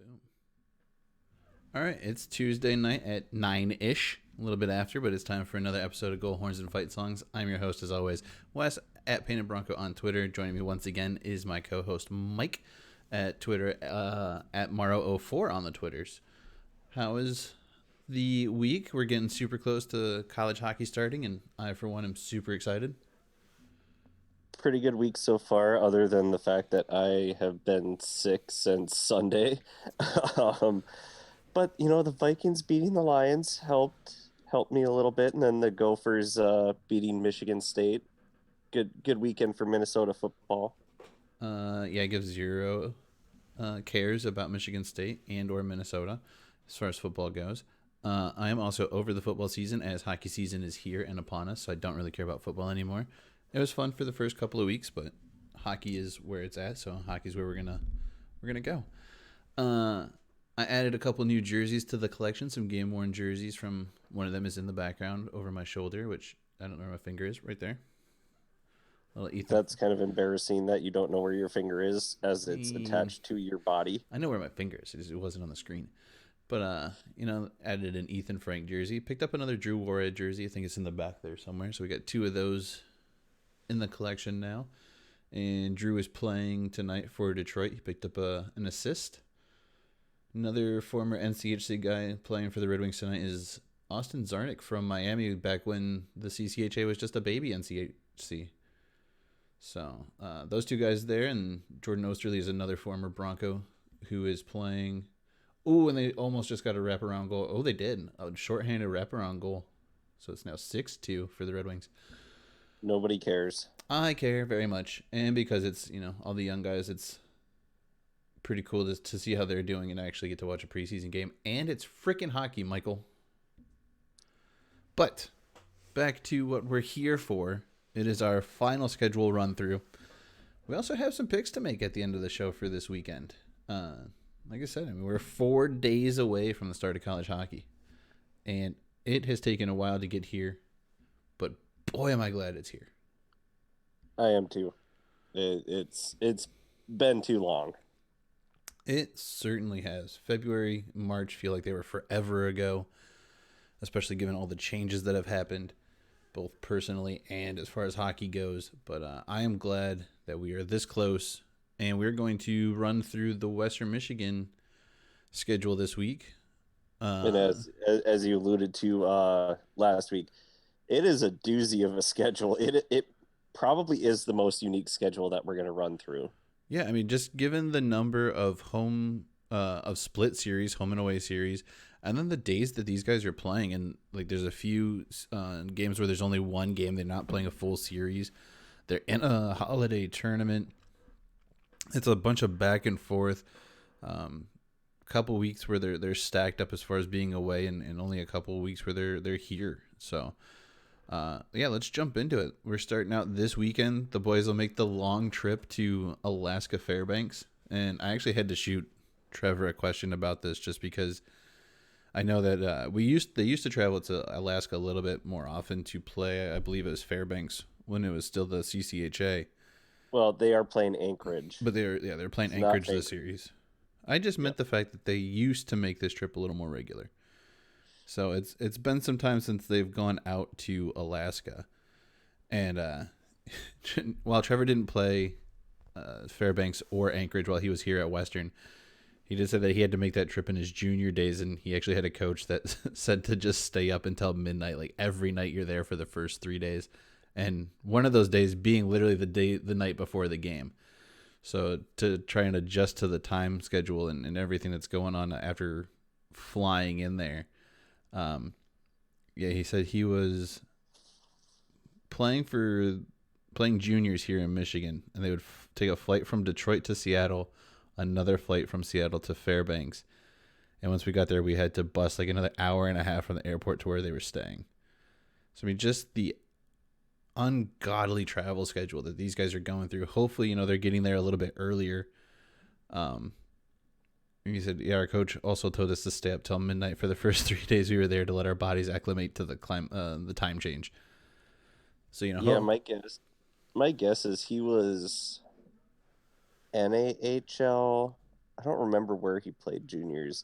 Boom. All right, it's Tuesday night at 9-ish, a little bit after, but it's time for another episode of Goal Horns and Fight Songs. I'm your host, as always, Wes, at Painted Bronco on Twitter. Joining me once again is my co-host, Mike, at Twitter, at Maro04 on the Twitters. How is the week? We're getting super close to college hockey starting, and I, for one, am super excited. Pretty good week so far, other than the fact that I have been sick since Sunday. um, but the Vikings beating the Lions helped me a little bit, and then the Gophers beating Michigan State. Good weekend for Minnesota football. Yeah, I give zero cares about Michigan State and or Minnesota as far as football goes. I am also over the football season as hockey season is here and upon us, so I don't really care about football anymore. It was fun for the first couple of weeks, but hockey is where it's at, so hockey's where we're gonna go. I added a couple new jerseys to the collection, some game worn jerseys. From one of them is in the background over my shoulder, which I don't know where my finger is, right there. Little Ethan. That's kind of embarrassing that you don't know where your finger is as it's Mm, attached to your body. I know where my finger is. It wasn't on the screen. But added an Ethan Frank jersey. Picked up another Drew Warhead jersey. I think it's in the back there somewhere. So we got two of those in the collection now. And Drew is playing tonight for Detroit. He picked up an assist. Another former NCHC guy playing for the Red Wings tonight is Austin Zarnik from Miami, back when the CCHA was just a baby NCHC. So those two guys there, and Jordan Osterley is another former Bronco who is playing. Ooh, and they almost just got a wraparound goal. Oh, they did. A shorthanded wraparound goal. So it's now 6-2 for the Red Wings. Nobody cares. I care very much. And because it's, all the young guys, it's pretty cool to see how they're doing and actually get to watch a preseason game. And it's freaking hockey, Michael. But back to what we're here for. It is our final schedule run through. We also have some picks to make at the end of the show for this weekend. Like I said, we're 4 days away from the start of college hockey. And it has taken a while to get here. But boy, am I glad it's here. I am too. It's been too long. It certainly has. February, March feel like they were forever ago, especially given all the changes that have happened, both personally and as far as hockey goes. But I am glad that we are this close, and we're going to run through the Western Michigan schedule this week. And as you alluded to last week, it is a doozy of a schedule. It probably is the most unique schedule that we're going to run through. Yeah, I mean, just given the number of split series, home and away series, and then the days that these guys are playing, and like there's a few games where there's only one game, they're not playing a full series. They're in a holiday tournament. It's a bunch of back and forth. Couple weeks where they're stacked up as far as being away, and only a couple of weeks where they're here. So yeah, let's jump into it. We're starting out this weekend. The boys will make the long trip to Alaska Fairbanks, and I actually had to shoot Trevor a question about this just because I know that they used to travel to Alaska a little bit more often to play. I believe it was Fairbanks when it was still the CCHA. Well, they are playing Anchorage. But they're playing It's Anchorage not this series. I just meant the fact that they used to make this trip a little more regular. So it's been some time since they've gone out to Alaska. And while Trevor didn't play Fairbanks or Anchorage while he was here at Western, he did say that he had to make that trip in his junior days, and he actually had a coach that said to just stay up until midnight, like every night you're there for the first 3 days. And one of those days being literally the night before the game. So to try and adjust to the time schedule and everything that's going on after flying in there. Yeah, he said he was playing juniors here in Michigan, and they would take a flight from Detroit to Seattle, another flight from Seattle to Fairbanks. And once we got there, we had to bus like another hour and a half from the airport to where they were staying. So, I mean, just the ungodly travel schedule that these guys are going through. Hopefully, they're getting there a little bit earlier. He said, yeah, our coach also told us to stay up till midnight for the first 3 days we were there to let our bodies acclimate to the time change. So, Yeah, my guess is he was NAHL I don't remember where he played juniors,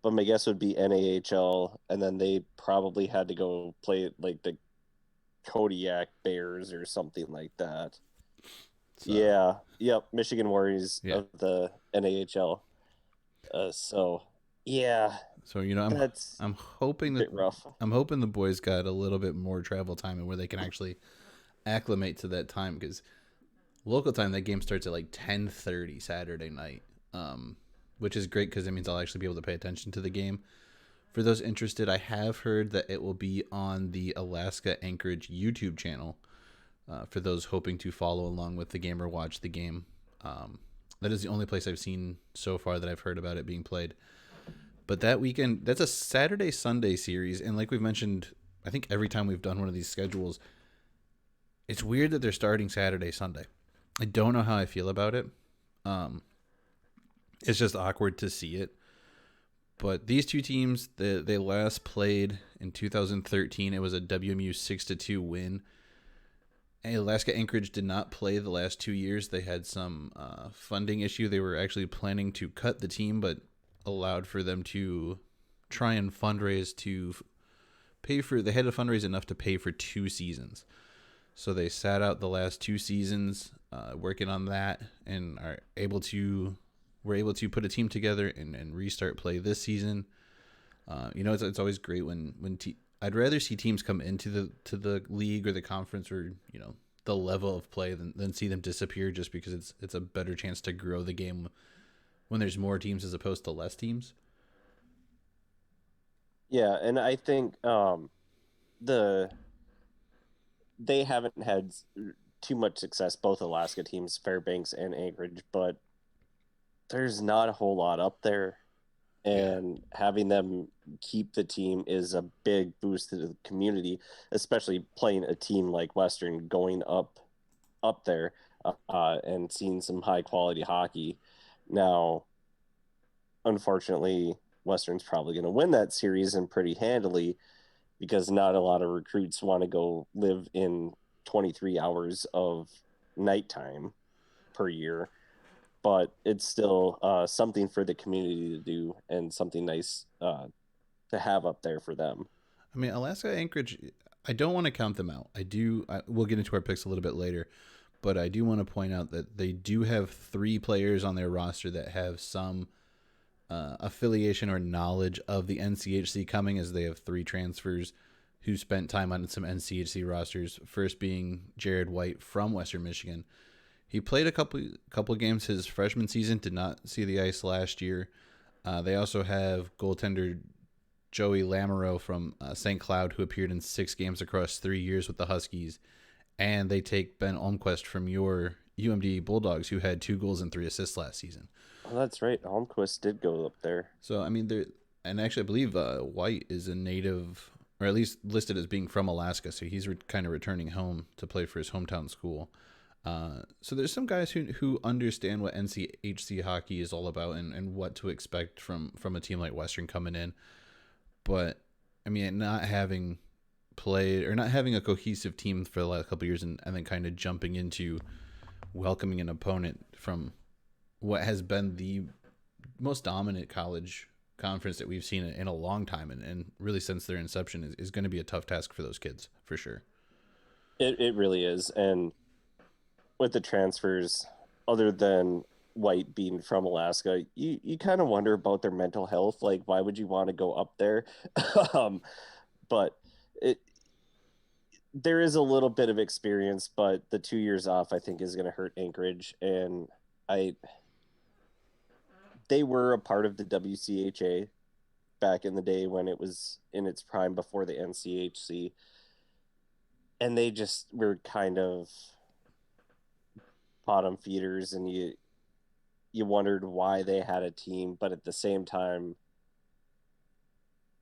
but my guess would be NAHL, and then they probably had to go play like the Kodiak Bears or something like that. So Yeah, yep, Michigan Warriors yeah. of the NAHL. So yeah, So you know, that's I'm a hoping that bit rough. I'm hoping the boys got a little bit more travel time and where they can actually acclimate to that time because local time that game starts at like 10:30 Saturday night, which is great because it means I'll actually be able to pay attention to the game. For those interested, I have heard that it will be on the Alaska Anchorage YouTube channel. For those hoping to follow along with the game or watch the game, that is the only place I've seen so far that I've heard about it being played. But that weekend, that's a Saturday Sunday series, and like we've mentioned, I think every time we've done one of these schedules, it's weird that they're starting Saturday Sunday. I don't know how I feel about it. Um, it's just awkward to see it. But these two teams, they last played in 2013. It was a WMU 6-2 win. Alaska Anchorage did not play the last 2 years. They had some funding issue. They were actually planning to cut the team, but allowed for them to try and fundraise to pay for. They had to fundraise enough to pay for 2 seasons. So they sat out the last 2 seasons working on that, and are able to were able to put a team together and restart play this season. It's always great I'd rather see teams come into the league or the conference or the level of play than see them disappear just because it's a better chance to grow the game when there's more teams as opposed to less teams. Yeah, and I think the they haven't had too much success, both Alaska teams, Fairbanks and Anchorage, but there's not a whole lot up there. Yeah. And having them keep the team is a big boost to the community, especially playing a team like Western going up there and seeing some high quality hockey. Now, unfortunately, Western's probably going to win that series and pretty handily because not a lot of recruits want to go live in 23 hours of nighttime per year, but it's still something for the community to do and something nice to have up there for them. I mean, Alaska Anchorage, I don't want to count them out. We'll get into our picks a little bit later, but I do want to point out that they do have 3 players on their roster that have some affiliation or knowledge of the NCHC coming, as they have 3 transfers who spent time on some NCHC rosters. First being Jared White from Western Michigan. He played a couple games his freshman season, did not see the ice last year. They also have goaltender Joey Lamoureux from St. Cloud, who appeared in 6 games across 3 years with the Huskies. And they take Ben Olmquist from your UMD Bulldogs, who had 2 goals and 3 assists last season. Oh, that's right. Holmquist did go up there. So, I mean, and actually, I believe White is a native, or at least listed as being from Alaska. So he's kind of returning home to play for his hometown school. So there's some guys who understand what NCHC hockey is all about and what to expect from a team like Western coming in. But I mean, not having played or not having a cohesive team for the last couple of years, and then kind of jumping into welcoming an opponent from what has been the most dominant college conference that we've seen in a long time, and really since their inception, is going to be a tough task for those kids for sure. It really is. And with the transfers, other than White being from Alaska, you kind of wonder about their mental health. Like, why would you want to go up there? um, but it there is a little bit of experience, but the 2 years off I think is going to hurt Anchorage. And I they were a part of the WCHA back in the day when it was in its prime before the NCHC, and they just were kind of bottom feeders, and you wondered why they had a team, but at the same time,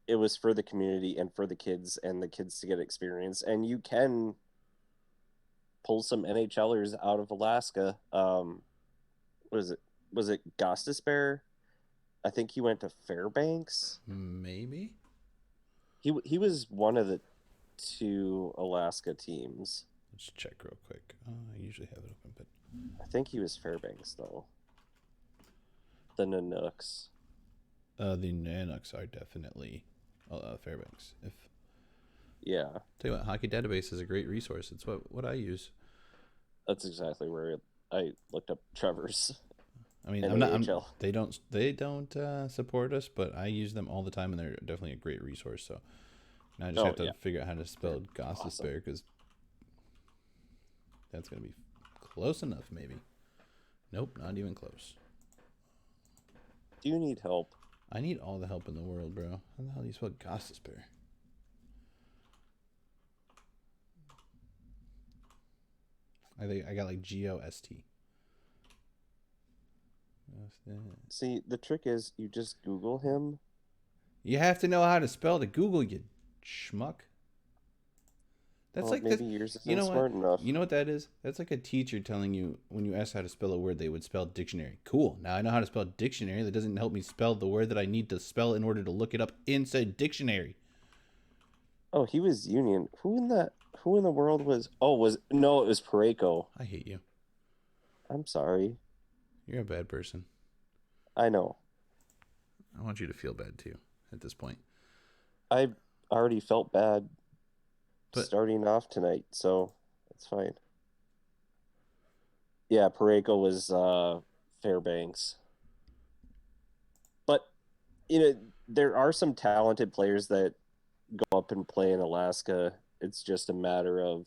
it was for the community and for the kids and the kids to get experience. And you can pull some NHLers out of Alaska. Was it Gostisbehere? I think he went to Fairbanks. Maybe. He was one of the 2 Alaska teams. Let's check real quick. I usually have it open, but I think he was Fairbanks though. the Nanooks. The Nanucks are definitely Fairbanks. If Yeah, tell you what, Hockey Database is a great resource. It's what I use. that's exactly where I looked up Trevor's I mean, I'm not. NAHL. They don't support us, but I use them all the time, and they're definitely a great resource. So now I just Oh have to yeah, figure out how to they're spell Goss's awesome. Bear because that's gonna be close enough, maybe. Nope, not even close. Do you need help? I need all the help in the world, bro. How the hell do you spell Goss's Bear? I think I got like GOST. See, the trick is you just Google him. You have to know how to spell to Google, you schmuck. That's Well, like this. maybe yours You isn't know what? smart enough. You know what that is? That's like a teacher telling you when you ask how to spell a word, they would spell dictionary. Cool. Now I know how to spell dictionary. That doesn't help me spell the word that I need to spell in order to look it up inside dictionary. Oh, he was Union. Who in the world was? Oh, was no, it was Pareko. I hate you. I'm sorry. You're a bad person. I know. I want you to feel bad too at this point. I already felt bad But starting off tonight, so it's fine. Yeah, Pareko was Fairbanks. But there are some talented players that go up and play in Alaska. It's just a matter of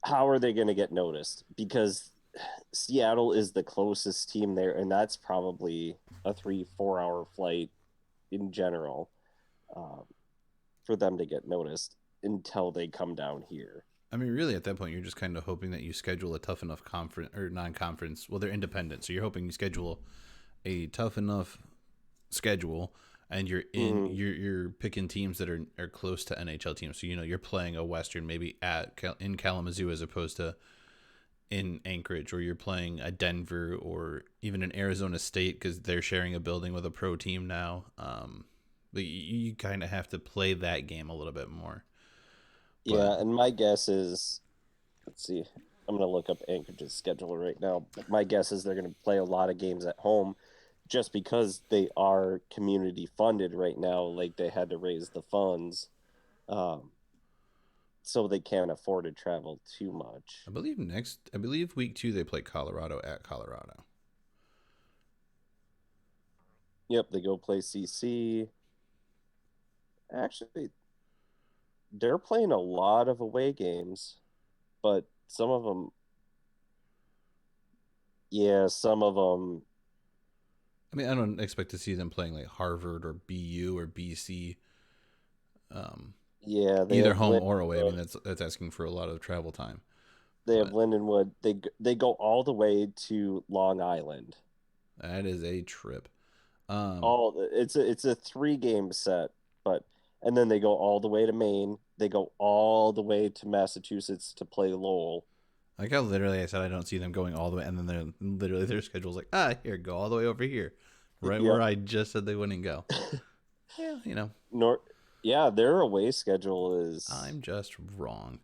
how are they going to get noticed? Because Seattle is the closest team there, and that's probably a 3-4 hour flight in general um, for them to get noticed until they come down here. I mean, really, at that point, you're just kind of hoping that you schedule a tough enough conference or non-conference. Well, they're independent, so you're hoping you schedule a tough enough schedule, and Mm-hmm. you're picking teams that are close to NHL teams. So you're playing a Western maybe in Kalamazoo as opposed to in Anchorage, or you're playing a Denver or even an Arizona State because they're sharing a building with a pro team now. But you kind of have to play that game a little bit more. But Yeah, and my guess is, let's see, I'm going to look up Anchorage's schedule right now. But my guess is they're going to play a lot of games at home just because they are community funded right now. Like they had to raise the funds, um, so they can't afford to travel too much. I believe week 2 they play Colorado at Colorado. Yep, they go play CC. Actually, they're playing a lot of away games, but some of them, yeah, some of them, I mean, I don't expect to see them playing like Harvard or BU or BC, um, yeah, either home or away. I mean, that's asking for a lot of travel time. They have But Lindenwood. They go all the way to Long Island. that is a trip. Um, All it's a 3 game set, but and then they go all the way to Maine. They go all the way to Massachusetts to play Lowell. like how literally I said I don't see them going all the way, and then they're literally their schedule's like here, go all the way over here, right where Yep. I just said they wouldn't go. Yeah, Nor yeah, their away schedule is I'm just wrong.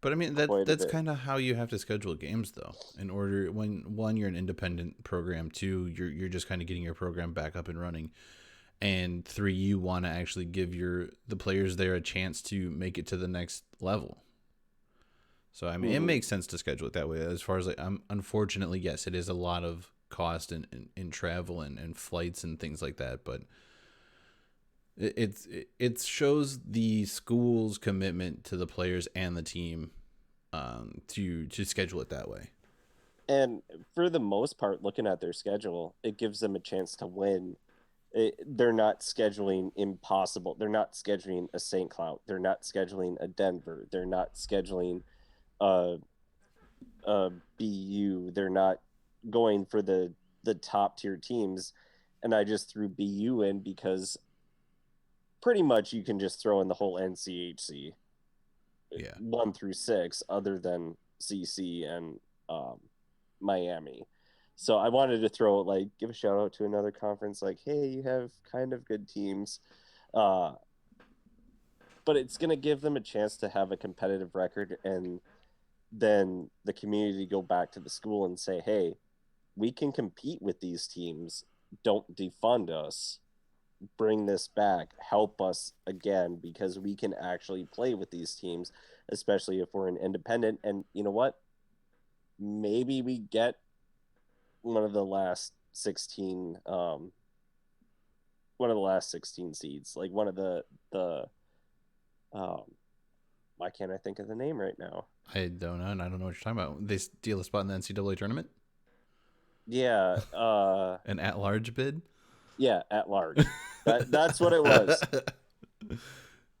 But I mean quite a that's bit. kind of how you have to schedule games though. In order when one you're an independent program, two you're just kind of getting your program back up and running, and three you want to actually give the players there a chance to make it to the next level. So I mean it Hmm. makes sense to schedule it that way. As far as like unfortunately yes it is a lot of cost in travel and flights and things like that, but it shows the school's commitment to the players and the team to schedule it that way. And for the most part, looking at their schedule, it gives them a chance to win. They're not scheduling impossible. They're not scheduling a St. Cloud. They're not scheduling a Denver. They're not scheduling a, a BU. They're not going for the top tier teams. And I just threw BU in because pretty much you can just throw in the whole NCHC Yeah. 1 through 6, other than CC and um, Miami. So I wanted to give a shout out to another conference, like, hey, you have kind of good teams. Uh, but it's going to give them a chance to have a competitive record, and then the community go back to the school and say, hey, we can compete with these teams. Don't defund us. Bring this back. Help us again because we can actually play with these teams, especially if we're an independent. And you know what? Maybe we get one of the last 16 one of the last 16 seeds, like one of the um why can't I think of the name right now? I don't know, and I don't know what you're talking about. They steal a spot in the NCAA tournament? Yeah, An at-large bid? yeah, at large. That's what it was.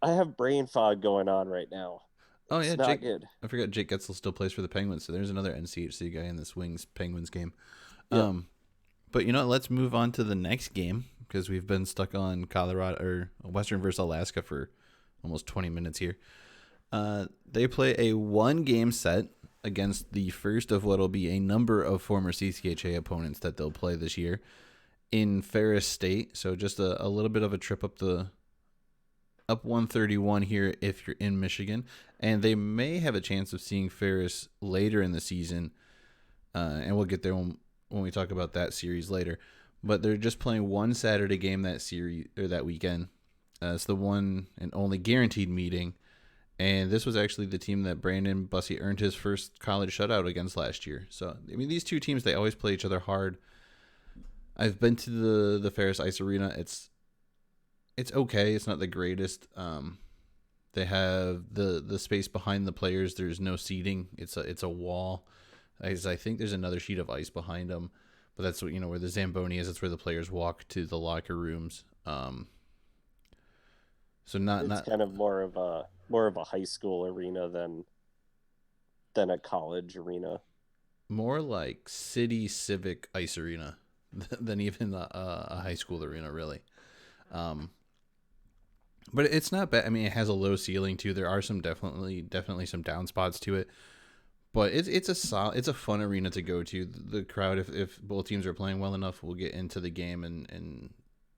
I have brain fog going on right now. Oh yeah, It's not Jake. good. I forgot Jake Getzel still plays for the Penguins, so there's another NCHC guy in this Wings Penguins game. Yep. But you know, let's move on to the next game because we've been stuck on Colorado or Western versus Alaska for almost 20 minutes here. They play a one-game set against the first of what will be a number of former CCHA opponents that they'll play this year in Ferris State. So just a little bit of a trip up 131 here if you're in Michigan, and they may have a chance of seeing Ferris later in the season, and we'll get there when we talk about that series later. But they're just playing one Saturday game that series or that weekend. It's the one and only guaranteed meeting, and this was actually the team that Brandon Bussey earned his first college shutout against last year. So I mean, these two teams, they always play each other hard. I've been to the Ferris Ice Arena. It's okay. It's not the greatest. They have the space behind the players. There's no seating. It's a wall. I think there's another sheet of ice behind them, but that's what where the Zamboni is. That's where the players walk to the locker rooms. So It's kind of more of a high school arena than a college arena. more like city civic ice arena than even a high school arena, really. Um, but it's not bad. I mean, it has a low ceiling too. There are some definitely some down spots to it. But it's a fun arena to go to. The crowd, if both teams are playing well enough, will get into the game and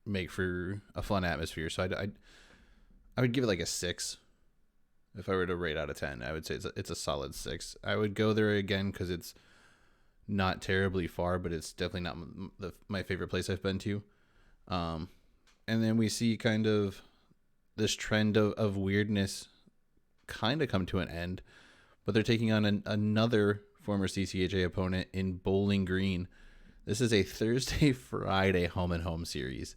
make for a fun atmosphere. So I would give it like a 6. If I were to rate out of 10, I would say it's a solid 6. I would go there again because it's not terribly far, but it's definitely not my favorite place I've been to. And then we see kind of this trend of weirdness kind of come to an end. But they're taking on another former CCHA opponent in Bowling Green. This is a Thursday-Friday home-and-home series.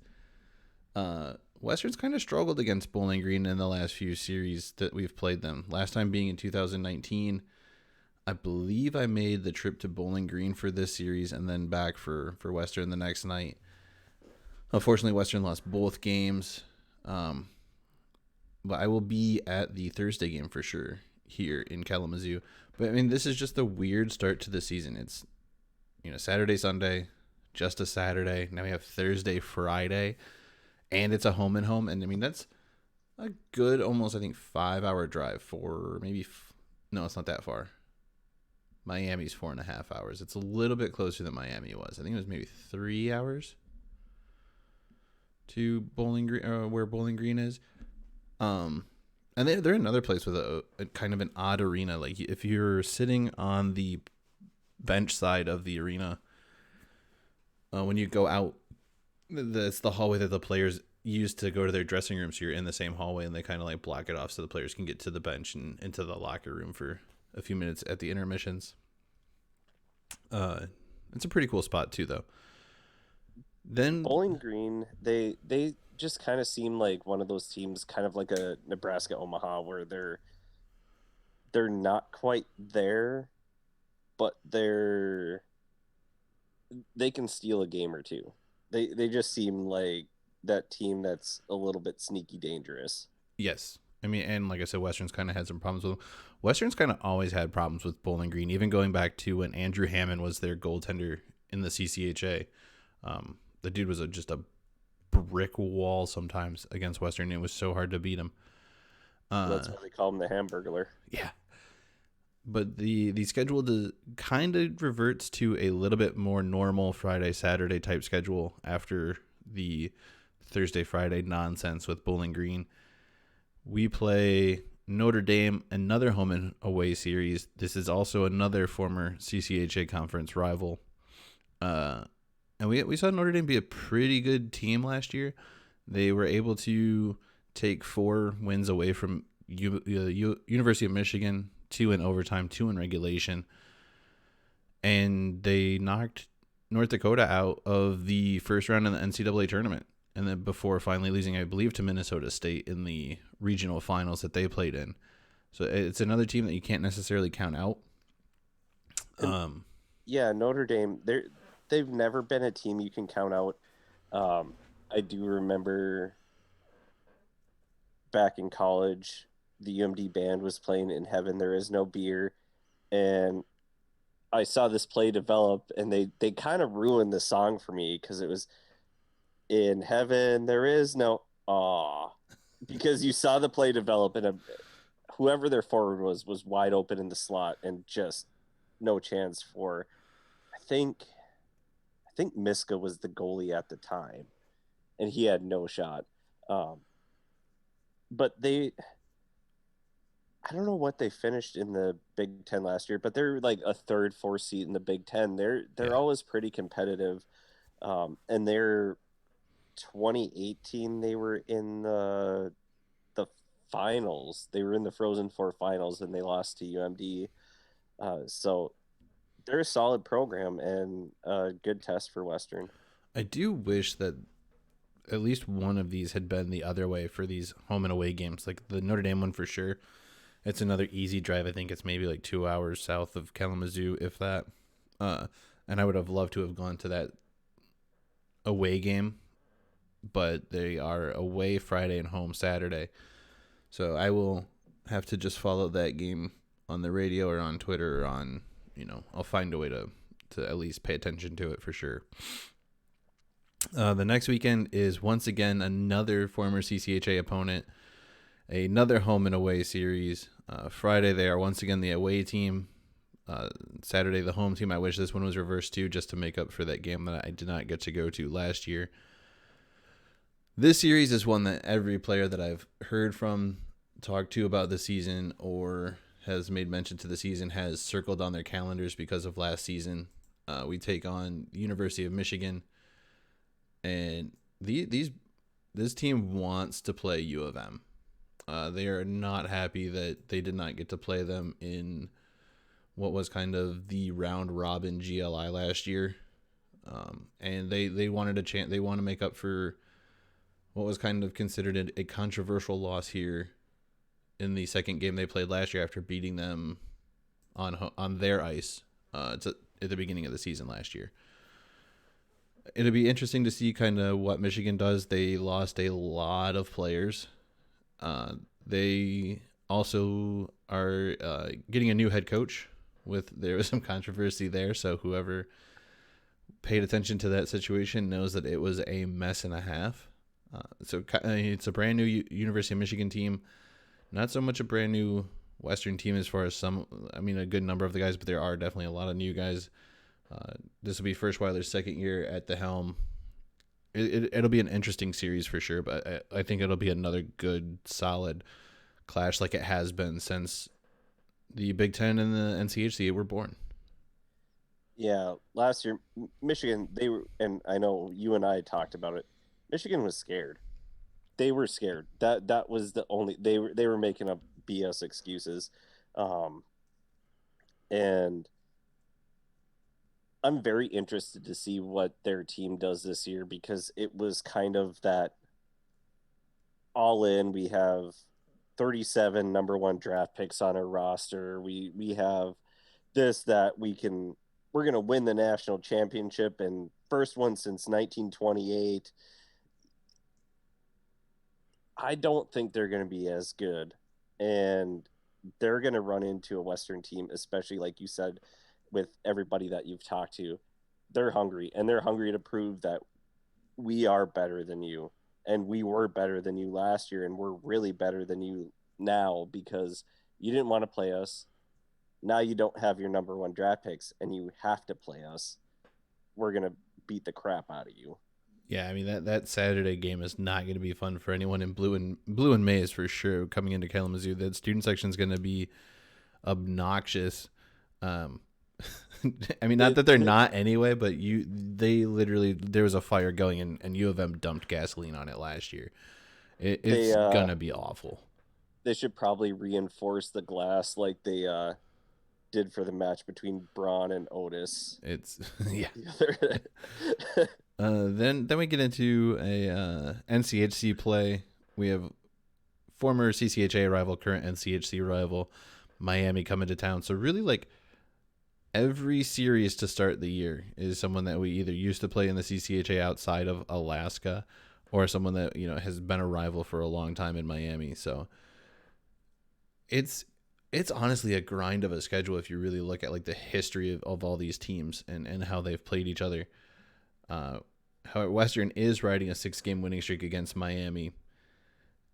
Western's kind of struggled against Bowling Green in the last few series that we've played them. Last time being in 2019. I believe I made the trip to Bowling Green for this series and then back for Western the next night. Unfortunately, Western lost both games. But I will be at the Thursday game for sure here in Kalamazoo. But I mean, this is just a weird start to the season. It's Saturday, Sunday, just a Saturday. Now we have Thursday, Friday, and it's a home and home. And I mean, that's a good almost, I think, 5-hour drive for maybe no, it's not that far. Miami's 4.5 hours. It's a little bit closer than Miami was. I think it was maybe 3 hours to Bowling Green, where Bowling Green is. And they're another place with a kind of an odd arena. Like if you're sitting on the bench side of the arena, when you go out, that's the hallway that the players use to go to their dressing rooms. So you're in the same hallway, and they kind of like block it off so the players can get to the bench and into the locker room for a few minutes at the intermissions. It's a pretty cool spot too, though. Then Bowling Green, they just kind of seem like one of those teams, kind of like a Nebraska Omaha, where they're not quite there, but they can steal a game or two. They just seem like that team that's a little bit sneaky dangerous. yes, I mean, and like I said, Western's kind of had some problems with them. Western's kind of always had problems with Bowling Green, even going back to when Andrew Hammond was their goaltender in the CCHA. The dude was just a brick wall sometimes against Western. It was so hard to beat him. That's why they call him the Hamburglar. Yeah. But the schedule kind of reverts to a little bit more normal Friday, Saturday type schedule after the Thursday, Friday nonsense with Bowling Green. We play Notre Dame, another home and away series. This is also another former CCHA conference rival. Uh, and we saw Notre Dame be a pretty good team last year. They were able to take 4 wins away from University of Michigan, 2 in overtime, 2 in regulation, and they knocked North Dakota out of the first round in the NCAA tournament. And then before finally losing, I believe, to Minnesota State in the regional finals that they played in. So it's another team that you can't necessarily count out. And yeah, Notre Dame, they've never been a team you can count out. I do remember back in college, the UMD band was playing "In Heaven There Is No Beer," and I saw this play develop, and they kind of ruined the song for me because it was "In Heaven There Is No Aw," because you saw the play develop, and whoever their forward was wide open in the slot, and just no chance for. I think I think Miska was the goalie at the time, and he had no shot. Um, but I don't know what they finished in the Big Ten last year, but they're like a third, fourth seat in the Big Ten. They're Yeah, always pretty competitive, and they're 2018 they were in the finals. They were in the Frozen Four finals, and they lost to UMD. So they're a solid program and a good test for Western. I do wish that at least one of these had been the other way for these home and away games. Like the Notre Dame one for sure. It's another easy drive. I think it's maybe like 2 hours south of Kalamazoo, if that. Uh, and I would have loved to have gone to that away game, but they are away Friday and home Saturday. So I will have to just follow that game on the radio or on Twitter or on, I'll find a way to at least pay attention to it for sure. The next weekend is once again another former CCHA opponent, another home and away series. Friday, they are once again the away team. Saturday, the home team. I wish this one was reversed too, just to make up for that game that I did not get to go to last year. This series is one that every player that I've heard from, talked to about the season, or has made mention to the season has circled on their calendars because of last season. We take on the University of Michigan, and this team wants to play U of M. They are not happy that they did not get to play them in what was kind of the round robin GLI last year, and they wanted a chance. They want to make up for what was kind of considered a controversial loss here in the second game they played last year after beating them on their ice at the beginning of the season last year. It'll be interesting to see kind of what Michigan does. They lost a lot of players. They also are getting a new head coach. There was some controversy there, so whoever paid attention to that situation knows that it was a mess and a half. So it's a brand new University of Michigan team, not so much a brand new Western team as far as a good number of the guys, but there are definitely a lot of new guys. This will be Firschweiler's second year at the helm. It'll be an interesting series for sure, but I think it'll be another good, solid clash like it has been since the Big Ten and the NCHC were born. Yeah, last year Michigan they were, and I know you and I talked about it. Michigan was scared. They were scared. That was the only they were making up BS excuses, um, and I'm very interested to see what their team does this year because it was kind of that all in. We have 37 number one draft picks on our roster. We have this that we're gonna win the national championship and first one since 1928. I don't think they're gonna be as good, and they're gonna run into a Western team, especially like you said, with everybody that you've talked to. They're hungry, and they're hungry to prove that we are better than you, and we were better than you last year, and we're really better than you now because you didn't want to play us. Now you don't have your number one draft picks, and you have to play us. We're gonna beat the crap out of you. Yeah, I mean that Saturday game is not going to be fun for anyone in blue and maize for sure. Coming into Kalamazoo, the student section is going to be obnoxious. Um, I mean, not that they're not anyway, but they literally, there was a fire going and U of M dumped gasoline on it last year. they It's gonna be awful. they should probably reinforce the glass like they did for the match between Braun and Otis. It's yeah. The Then we get into a NCHC play. We have former CCHA rival, current NCHC rival, Miami coming to town. So really, like, every series to start the year is someone that we either used to play in the CCHA outside of Alaska, or someone that has been a rival for a long time in Miami. So it's honestly a grind of a schedule if you really look at like the history of all these teams and how they've played each other. How Western is riding a 6-game winning streak against Miami,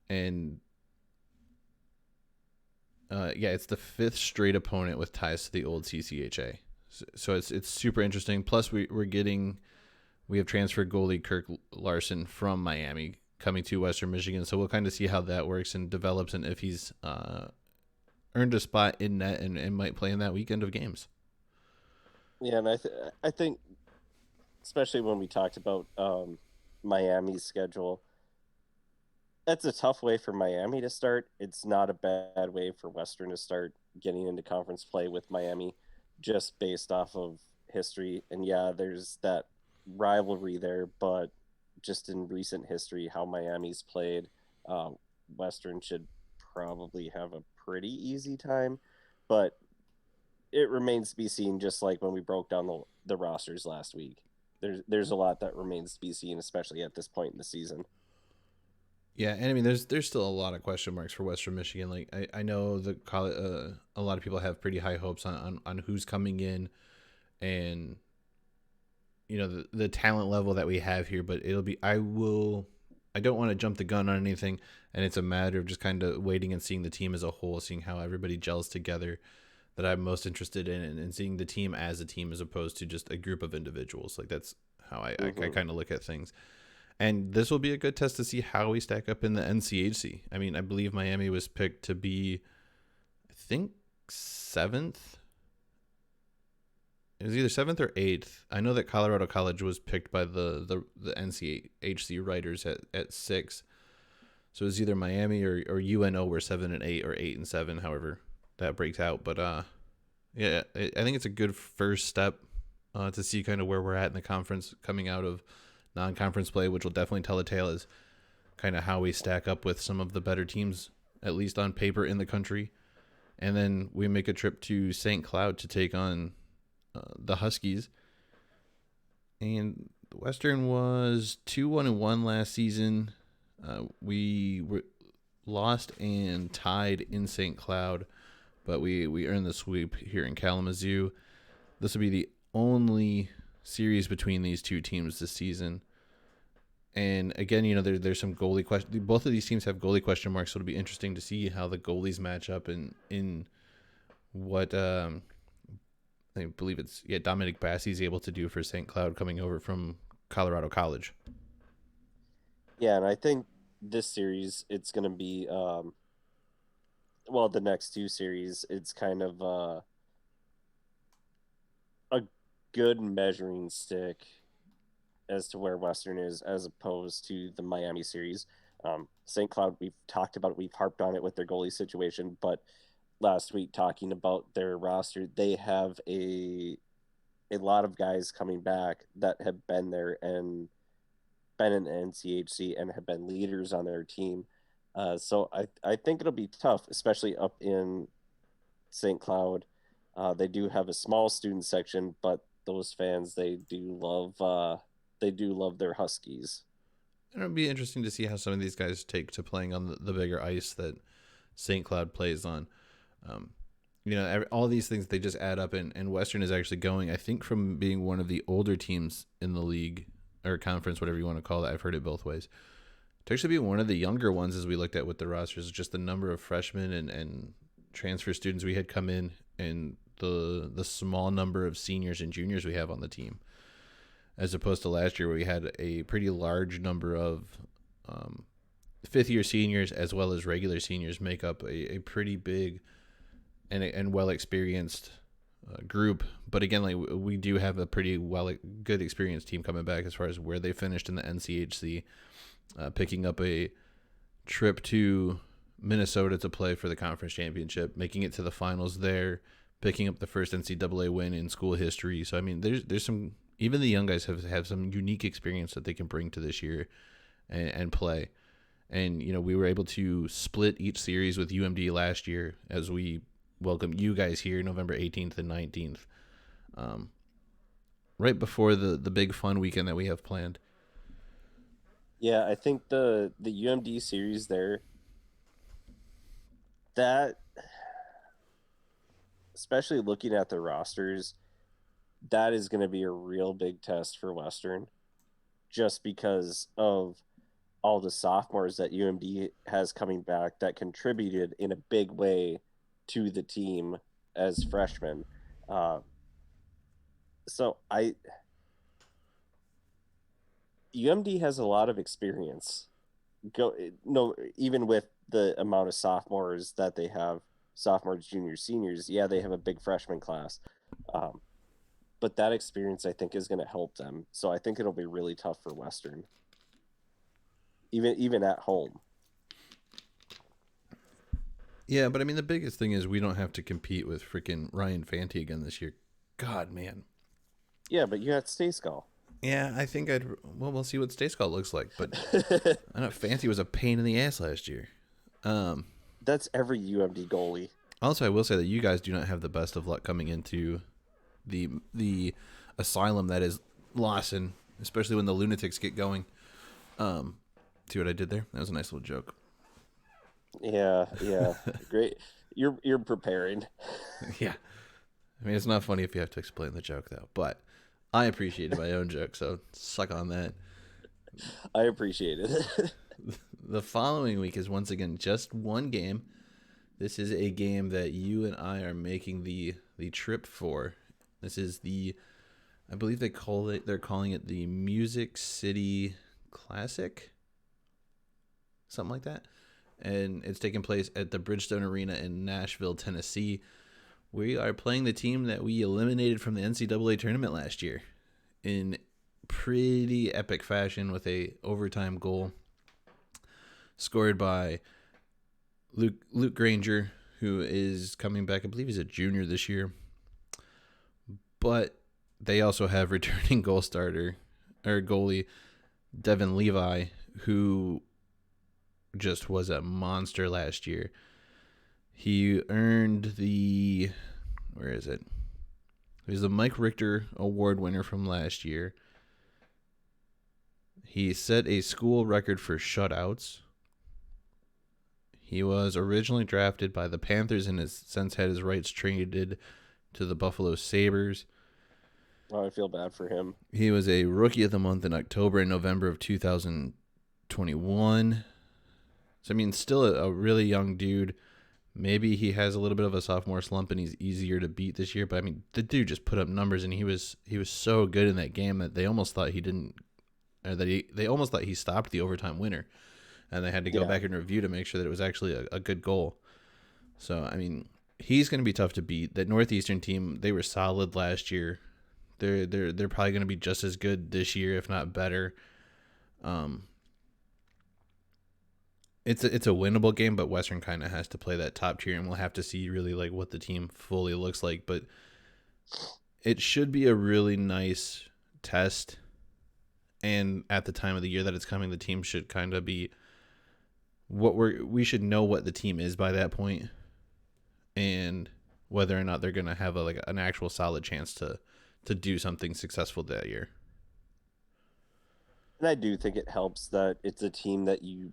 and it's the 5th straight opponent with ties to the old CCHA. So it's super interesting. Plus, we have transferred goalie Kirk Larson from Miami coming to Western Michigan. So we'll kind of see how that works and develops, and if he's earned a spot in net and might play in that weekend of games. Yeah, and I think, especially when we talked about Miami's schedule, that's a tough way for Miami to start. It's not a bad way for Western to start getting into conference play with Miami, just based off of history. And yeah, there's that rivalry there, but just in recent history, how Miami's played, Western should probably have a pretty easy time. But it remains to be seen, just like when we broke down the rosters last week. There's a lot that remains to be seen, especially at this point in the season. Yeah, and I mean, there's still a lot of question marks for Western Michigan. Like I know a lot of people have pretty high hopes on who's coming in, and the talent level that we have here. But it'll be I don't want to jump the gun on anything, and it's a matter of just kind of waiting and seeing the team as a whole, seeing how everybody gels together. That I'm most interested in, and seeing the team as a team as opposed to just a group of individuals. Like that's how I kind of look at things. And this will be a good test to see how we stack up in the NCHC. I mean, I believe Miami was picked to be, I think, 7th. It was either 7th or 8th. I know that Colorado College was picked by the NCHC writers at 6. So it was either Miami or UNO were 7 and 8 or 8 and 7, however that breaks out. But I think it's a good first step to see kind of where we're at in the conference coming out of non-conference play, which will definitely tell a tale as kind of how we stack up with some of the better teams, at least on paper, in the country. And then we make a trip to St. Cloud to take on the Huskies. And Western was 2-1-1 last season. We were lost and tied in St. Cloud, but we earned the sweep here in Kalamazoo. This will be the only series between these two teams this season. And again, there's some goalie question. Both of these teams have goalie question marks, so it'll be interesting to see how the goalies match up in what I believe it's Dominic Bassey's able to do for St. Cloud coming over from Colorado College. Yeah, and I think this series it's going to be the next two series it's kind of a good measuring stick as to where Western is as opposed to the Miami series. St. Cloud, we've talked about it, we've harped on it with their goalie situation, but last week talking about their roster, they have a lot of guys coming back that have been there and been in the NCHC and have been leaders on their team. So I think it'll be tough, especially up in St. Cloud. They do have a small student section, but those fans they do love their Huskies. And it'll be interesting to see how some of these guys take to playing on the bigger ice that St. Cloud plays on. All these things, they just add up, and Western is actually going, I think, from being one of the older teams in the league or conference, whatever you want to call it. I've heard it both ways. To actually be one of the younger ones as we looked at with the rosters, just the number of freshmen and transfer students we had come in, and the small number of seniors and juniors we have on the team, as opposed to last year where we had a pretty large number of fifth-year seniors as well as regular seniors make up a pretty big and well-experienced group. But again, like we do have a pretty good experienced team coming back as far as where they finished in the NCHC, picking up a trip to Minnesota to play for the conference championship, making it to the finals there, picking up the first NCAA win in school history. So I mean, there's some, even the young guys have some unique experience that they can bring to this year and play. And we were able to split each series with UMD last year as we welcome you guys here November 18th and 19th, right before the big fun weekend that we have planned. Yeah, I think the UMD series there, that, especially looking at the rosters, that is going to be a real big test for Western, just because of all the sophomores that UMD has coming back that contributed in a big way to the team as freshmen. Uh, so I UMD has a lot of experience. Go no, even with the amount of sophomores that they have, sophomores, juniors, seniors. Yeah, they have a big freshman class, um, but that experience I think is going to help them. So I think it'll be really tough for Western, even at home. Yeah, but I mean the biggest thing is we don't have to compete with freaking Ryan Fanti again this year. God, man. Yeah, but you had Stay Skull. Yeah, I think I'd. Well, we'll see what Stay Skull looks like, but I know Fanti was a pain in the ass last year. Um, That's every UMD goalie. Also, I will say that you guys do not have the best of luck coming into the asylum that is Lawson, especially when the lunatics get going. See what I did there? That was a nice little joke. Yeah, yeah, great. You're preparing. Yeah, I mean it's not funny if you have to explain the joke though, but I appreciated my own joke, so suck on that. I appreciate it. The following week is once again just one game. This is a game that you and I are making the trip for. This is I believe they're calling it the Music City Classic, something like that. And it's taking place at the Bridgestone Arena in Nashville, Tennessee. We are playing the team that we eliminated from the NCAA tournament last year in pretty epic fashion with a overtime goal scored by Luke Granger, who is coming back. I believe he's a junior this year. But they also have returning goalie Devin Levi, who just was a monster last year. He earned where is it? He's the Mike Richter Award winner from last year. He set a school record for shutouts. He was originally drafted by the Panthers and has since had his rights traded to the Buffalo Sabres. Oh, I feel bad for him. He was a Rookie of the Month in October and November of 2021. So, I mean, still a really young dude. Maybe he has a little bit of a sophomore slump and he's easier to beat this year. But, I mean, the dude just put up numbers and he was so good in that game that they almost thought he didn't, or that they almost thought he stopped the overtime winner. And they had to go back and review to make sure that it was actually a good goal. So, I mean, he's going to be tough to beat. That Northeastern team, they were solid last year. They're probably going to be just as good this year, if not better. It's a winnable game, but Western kind of has to play that top tier, and we'll have to see really like what the team fully looks like. But it should be a really nice test. And at the time of the year that it's coming, the team should kind of be we should know what the team is by that point, and whether or not they're going to have an actual solid chance to do something successful that year. And I do think it helps that it's a team that you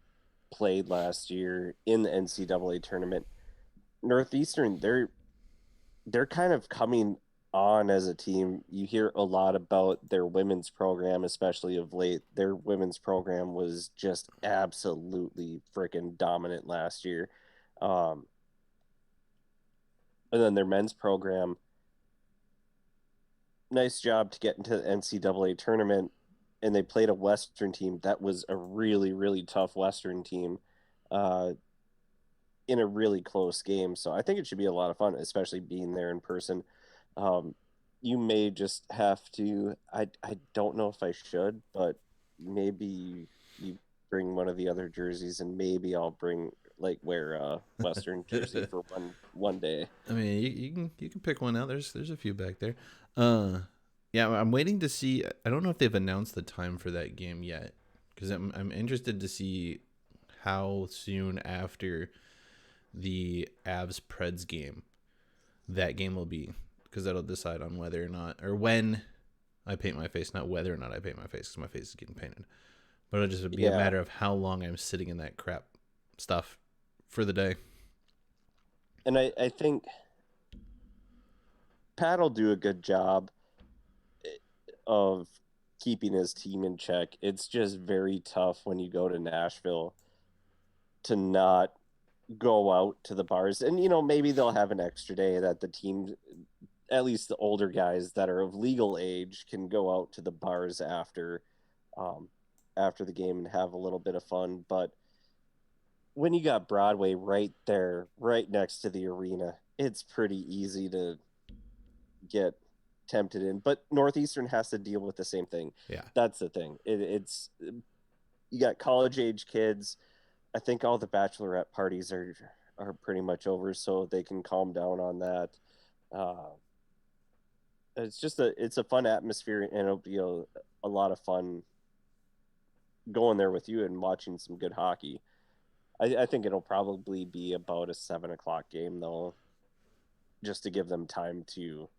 played last year in the NCAA tournament. Northeastern, they're kind of coming on as a team. You hear a lot about their women's program, especially of late. Their women's program was just absolutely freaking dominant last year. Um, and then their men's program, nice job to get into the NCAA tournament. And they played a Western team that was a really, really tough Western team uh, in a really close game. So I think it should be a lot of fun, especially being there in person. Um, you may just have to. I don't know if I should, but maybe you bring one of the other jerseys, and maybe I'll bring like wear a Western jersey for one day. I mean, you can pick one out. There's a few back there. Uh, yeah, I'm waiting to see. I don't know if they've announced the time for that game yet, because I'm interested to see how soon after the Avs Preds game that game will be, because that'll decide on whether or not, or when I paint my face, not whether or not I paint my face, because my face is getting painted. But it'll just be a Yeah, matter of how long I'm sitting in that crap stuff for the day. and I think Pat will do a good job of keeping his team in check. It's just very tough when you go to Nashville to not go out to the bars. And maybe they'll have an extra day that the team, at least the older guys that are of legal age, can go out to the bars um after the game and have a little bit of fun. But when you got Broadway right there, right next to the arena, it's pretty easy to get tempted in. But Northeastern has to deal with the same thing. Yeah. That's the thing. It's you got college age kids. I think all the bachelorette parties are pretty much over, so they can calm down on that. Uh, it's a fun atmosphere, and it'll be a lot of fun going there with you and watching some good hockey. I think it'll probably be about a 7 o'clock game though, just to give them time to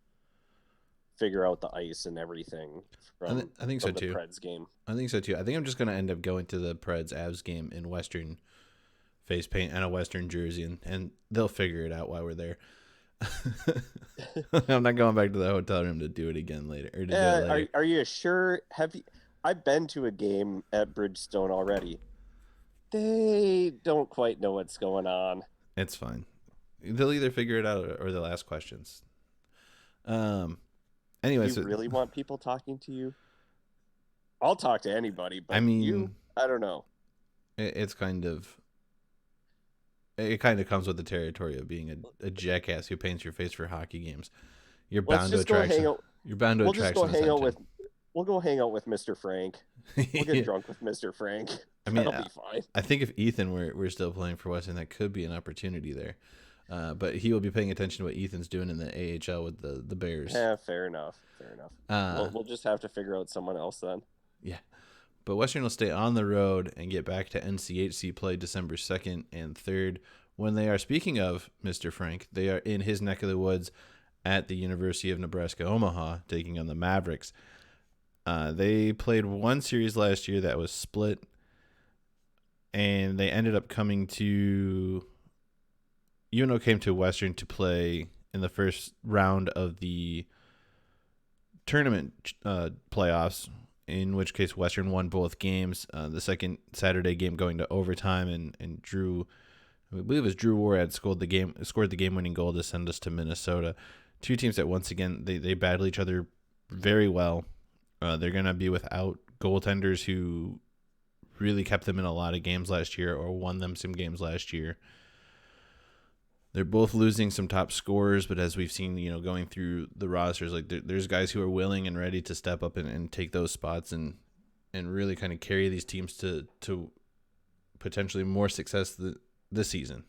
figure out the ice and everything I think so from the too. Preds game. I think so too. I think I'm just gonna end up going to the Preds Avs game in Western face paint and a Western jersey, and they'll figure it out while we're there. I'm not going back to the hotel room to do it again later, or to do it Are later. are you sure? Have you? I've been to a game at Bridgestone already. They don't quite know what's going on. It's fine. They'll either figure it out or they'll ask questions. Um. Do Anyway, you so really want people talking to you? I'll talk to anybody, I but you, mean, I don't know. it's kind of it kind of comes with the territory of being a jackass who paints your face for hockey games. You're Let's bound to just go attract hang some. out. You're bound to We'll just attract go some hang out with. attention. We'll go hang out with Mr. Frank. We'll get drunk with Mr. Frank. I mean, That'll be fine. I think if Ethan were still playing for Western, that could be an opportunity there. But he will be paying attention to what Ethan's doing in the AHL with the Bears. Yeah, fair enough. Fair enough. We'll just have to figure out someone else then. Yeah. But Western will stay on the road and get back to NCHC play December 2nd and 3rd when they are, speaking of Mr. Frank, they are in his neck of the woods at the University of Nebraska Omaha taking on the Mavericks. They played one series last year that was split, and they ended up coming to UNO came to Western to play in the first round of the tournament playoffs, in which case Western won both games. The second Saturday game going to overtime, and Drew, I believe it was Drew Warad scored the game winning goal to send us to Minnesota. Two teams that once again they battle each other very well. They're gonna be without goaltenders who really kept them in a lot of games last year or won them some games last year. They're both losing some top scorers, but as we've seen, going through the rosters, like there's guys who are willing and ready to step up and take those spots and really kind of carry these teams to potentially more success this season.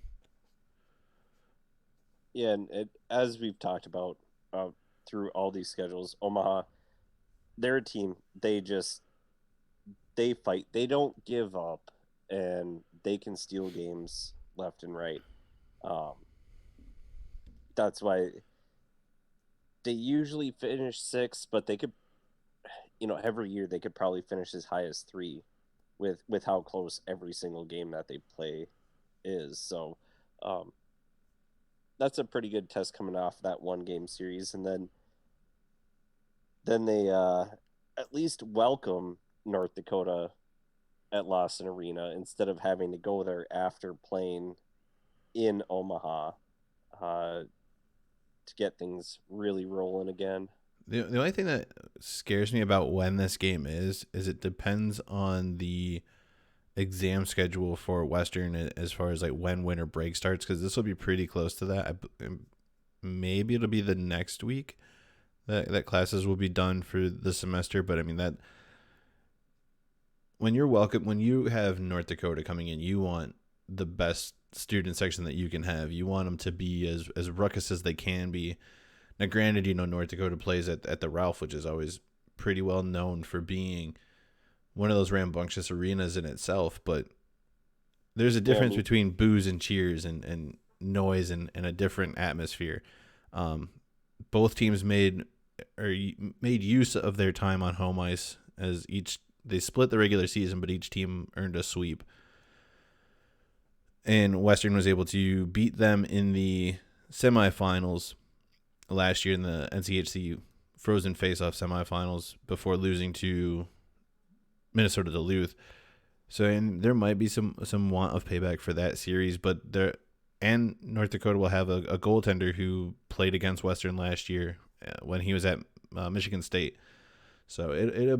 Yeah, and as we've talked about through all these schedules, Omaha, they're a team. They fight. They don't give up, and they can steal games left and right. Um, that's why they usually finish sixth, but they could, every year they could probably finish as high as three, with how close every single game that they play is. So, um, that's a pretty good test coming off that one game series, and then they at least welcome North Dakota at Lawson Arena instead of having to go there after playing in Omaha to get things really rolling again. The only thing that scares me about when this game is it depends on the exam schedule for Western as far as like when winter break starts, because this will be pretty close to that. Maybe it'll be the next week. that classes will be done for the semester. But I mean that when you have North Dakota coming in, you want the best student section that you can have. You want them to be as ruckus as they can be. Now, granted, North Dakota plays at the Ralph, which is always pretty well known for being one of those rambunctious arenas in itself, but there's a difference between boos and cheers and noise and a different atmosphere. Both teams made use of their time on home ice as they split the regular season, but each team earned a sweep. And Western was able to beat them in the semifinals last year in the NCHC Frozen Face-Off semifinals before losing to Minnesota Duluth. So and there might be some want of payback for that series, but North Dakota will have a goaltender who played against Western last year when he was at Michigan State. So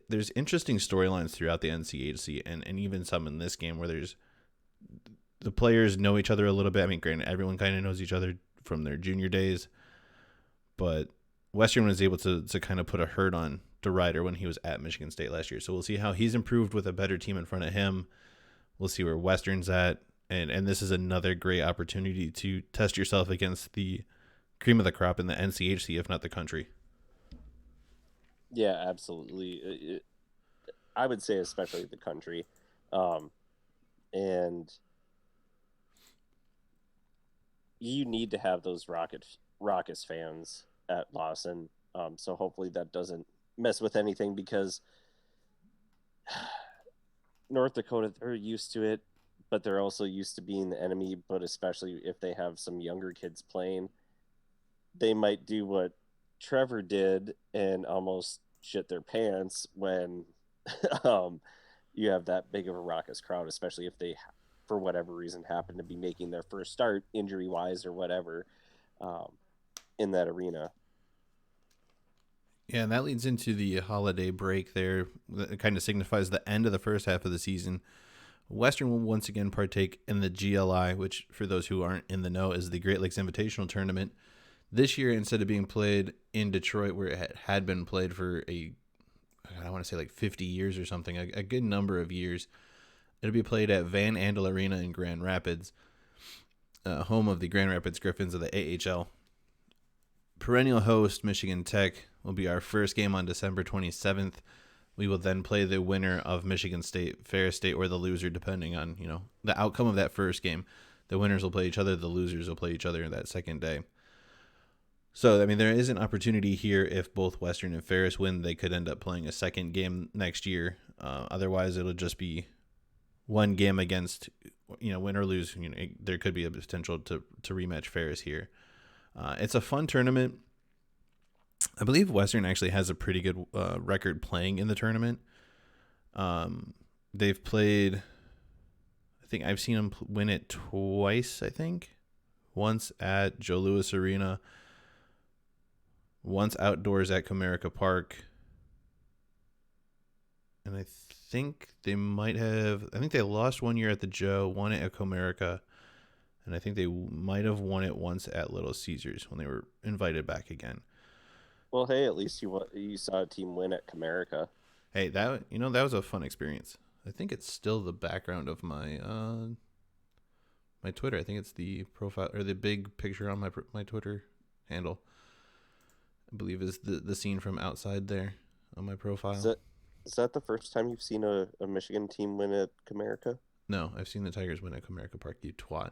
there's interesting storylines throughout the NCHC and even some in this game where the players know each other a little bit. I mean, granted, everyone kind of knows each other from their junior days, but Western was able to kind of put a hurt on DeRuyter when he was at Michigan State last year. So we'll see how he's improved with a better team in front of him. We'll see where Western's at. And this is another great opportunity to test yourself against the cream of the crop in the NCHC, if not the country. Yeah, absolutely. I would say especially the country. And you need to have those raucous fans at Lawson. So hopefully that doesn't mess with anything, because North Dakota, they're used to it, but they're also used to being the enemy. But especially if they have some younger kids playing, they might do what Trevor did and almost shit their pants when you have that big of a raucous crowd, especially if they, for whatever reason, happen to be making their first start injury-wise or whatever in that arena. Yeah, and that leads into the holiday break there. It kind of signifies the end of the first half of the season. Western will once again partake in the GLI, which, for those who aren't in the know, is the Great Lakes Invitational Tournament. This year, instead of being played in Detroit, where it had been played for I want to say like 50 years or something, a good number of years, it'll be played at Van Andel Arena in Grand Rapids, home of the Grand Rapids Griffins of the AHL. Perennial host Michigan Tech will be our first game on December 27th. We will then play the winner of Michigan State, Ferris State, or the loser, depending on the outcome of that first game. The winners will play each other. The losers will play each other that second day. So, I mean, there is an opportunity here. If both Western and Ferris win, they could end up playing a second game next year. Otherwise, it'll just be one game against, win or lose. There could be a potential to rematch Ferris here. It's a fun tournament. I believe Western actually has a pretty good record playing in the tournament. They've played, I think I've seen them win it twice, I think. Once at Joe Louis Arena, once outdoors at Comerica Park. And I think they lost one year at the Joe, won it at Comerica. And I think they might have won it once at Little Caesars when they were invited back again. Well, hey, at least you saw a team win at Comerica. Hey, that was a fun experience. I think it's still the background of my my Twitter. I think it's the profile or the big picture on my Twitter handle. I believe is the scene from outside there on my profile. Is that the first time you've seen a Michigan team win at Comerica? No, I've seen the Tigers win at Comerica Park. You twat.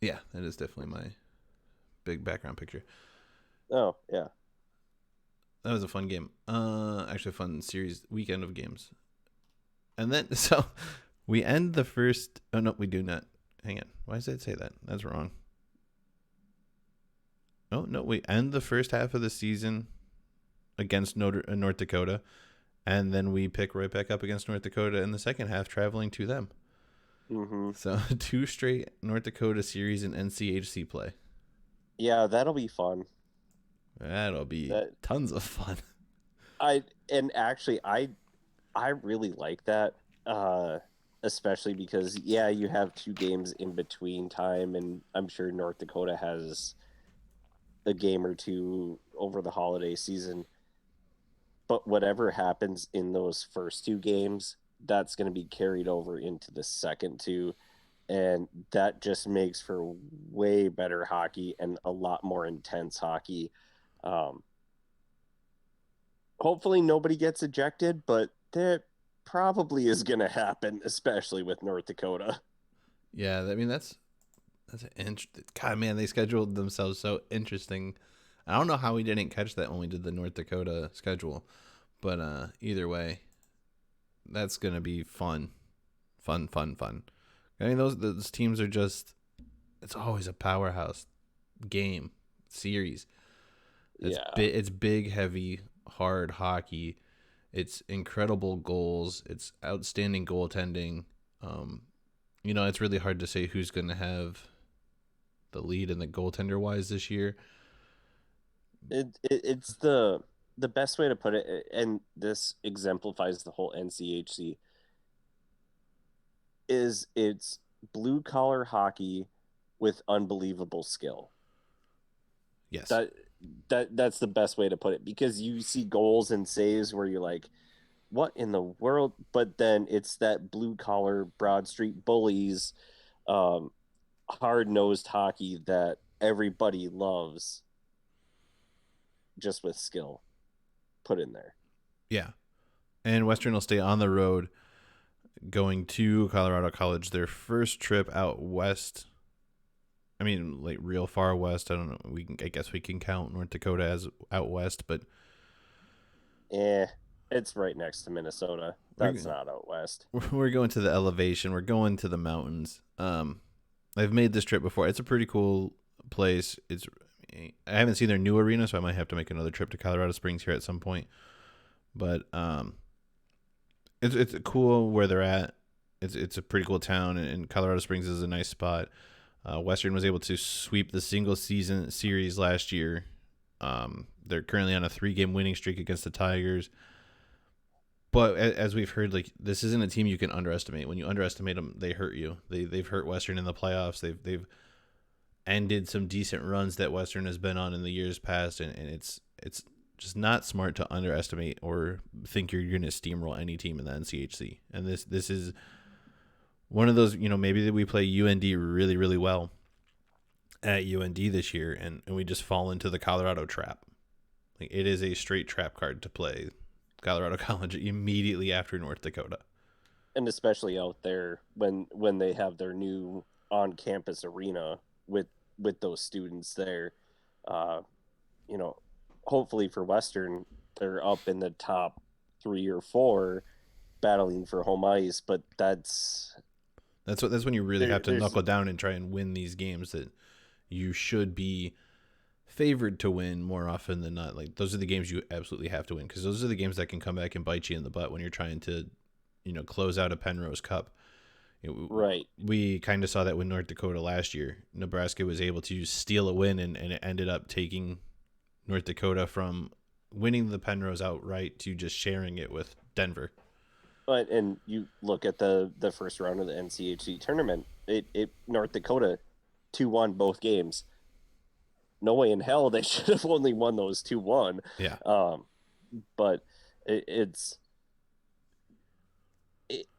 Yeah, that is definitely my big background picture. Oh, yeah. That was a fun game. Actually a fun weekend of games. And then, so we end the first, oh no, we do not. Hang on. Why does it say that? That's wrong. Oh, no, we end the first half of the season against North Dakota, and then we pick right back up against North Dakota in the second half, traveling to them. Mm-hmm. So 2 straight North Dakota series in NCHC play. Yeah, that'll be fun. That'll be tons of fun. I really like that, especially because you have 2 games in between time, and I'm sure North Dakota has a game or two over the holiday season. But whatever happens in those first two games, that's going to be carried over into the second two. And that just makes for way better hockey and a lot more intense hockey. Um, Hopefully, nobody gets ejected, but that probably is going to happen, especially with North Dakota. Yeah, I mean that's God, man, they scheduled themselves so interesting. I don't know how we didn't catch that when we did the North Dakota schedule, but either way, that's gonna be fun, fun, fun, fun. I mean, those teams are just, it's always a powerhouse game series. Yeah. It's big, heavy, hard hockey. It's incredible goals. It's outstanding goaltending. Um, it's really hard to say who's going to have the lead in the goaltender wise this year. It's the best way to put it, and this exemplifies the whole NCHC, is it's blue collar hockey with unbelievable skill. Yes. That that's the best way to put it, because you see goals and saves where you're like, what in the world? But then it's that blue collar Broad Street Bullies, um, hard nosed hockey that everybody loves, just with skill put in there. Yeah. And Western will stay on the road going to Colorado College. Their first trip out west. I mean, like real far west. I don't know. I guess we can count North Dakota as out west, but It's right next to Minnesota. That's we're not out west. we're going to the elevation. We're going to the mountains. I've made this trip before. It's a pretty cool place. I haven't seen their new arena, so I might have to make another trip to Colorado Springs here at some point. But it's cool where they're at. It's a pretty cool town, and Colorado Springs is a nice spot. Western was able to sweep the single season series last year. They're currently on a 3-game winning streak against the Tigers. But as we've heard, like, this isn't a team you can underestimate. When you underestimate them, they hurt you. They've hurt Western in the playoffs. They've ended some decent runs that Western has been on in the years past, and it's just not smart to underestimate or think you're going to steamroll any team in the NCHC. And this is one of those, maybe that we play UND really, really well at UND this year, and we just fall into the Colorado trap. Like, it is a straight trap card to play Colorado College immediately after North Dakota. And especially out there when they have their new on campus arena with those students there. Uh, you know, Hopefully for Western, they're up in the top 3 or 4 battling for home ice, but That's when you really have to there's knuckle down and try and win these games that you should be favored to win more often than not. Like, those are the games you absolutely have to win, because those are the games that can come back and bite you in the butt when you're trying to, close out a Penrose Cup. right. We kind of saw that with North Dakota last year. Nebraska was able to steal a win, and it ended up taking North Dakota from winning the Penrose outright to just sharing it with Denver. But and you look at the first round of the NCHC tournament, it North Dakota 2-1 both games. No way in hell they should have only won those 2-1. Yeah. But it, it's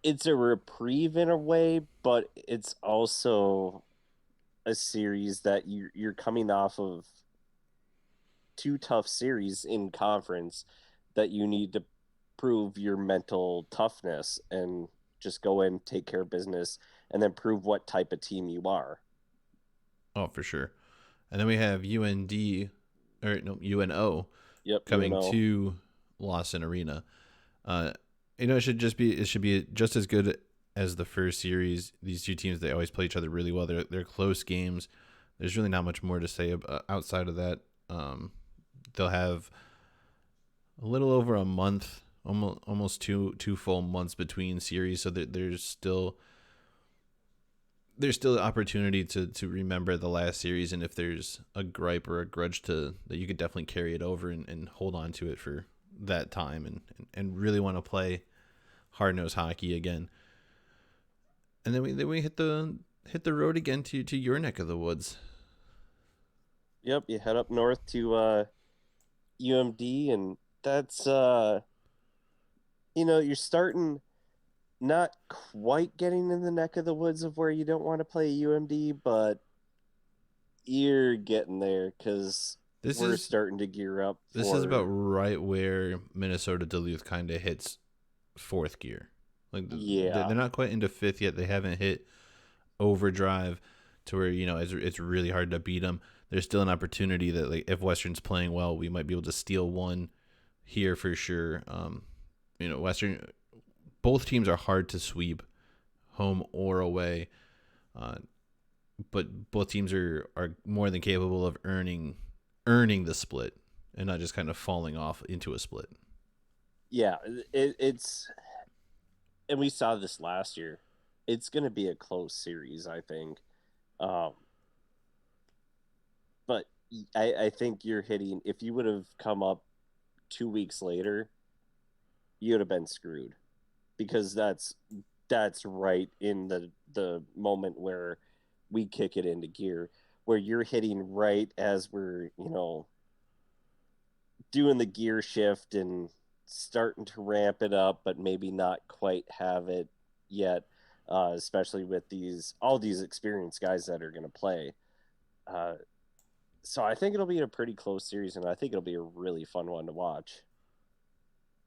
it's a reprieve in a way, but it's also a series that you're coming off of 2 tough series in conference, that you need to prove your mental toughness and just go in, take care of business, and then prove what type of team you are. Oh, for sure. And then we have UNO Yep, coming UNO. to Lawson Arena. Uh, it should be just as good as the first series. These two teams, they always play each other really well. They're close games. There's really not much more to say outside of that. They'll have a little over a month, almost two full months between series, so there's still an opportunity to remember the last series, and if there's a gripe or a grudge that you could definitely carry it over and hold on to it for that time, and really want to play hard-nosed hockey again. And then we hit the road again to your neck of the woods. Yep, you head up north to UMD, and that's you're starting not quite getting in the neck of the woods of where you don't want to play UMD, but you're getting there because This we're is starting to gear up this is about for right where Minnesota Duluth kind of hits fourth gear. Like they're yeah. not quite into fifth yet. They haven't hit overdrive to where it's really hard to beat them. There's still an opportunity that like if Western's playing well, we might be able to steal one here for sure. Western, both teams are hard to sweep, home or away, uh, but both teams are more than capable of earning the split and not just kind of falling off into a split. Yeah, it's and we saw this last year. It's going to be a close series, I think. Um, but I think you're hitting. If you would have come up 2 weeks later, you would have been screwed because that's right in the moment where we kick it into gear, where you're hitting right as we're doing the gear shift and starting to ramp it up, but maybe not quite have it yet. Especially with all these experienced guys that are going to play. Uh, so I think it'll be a pretty close series, and I think it'll be a really fun one to watch.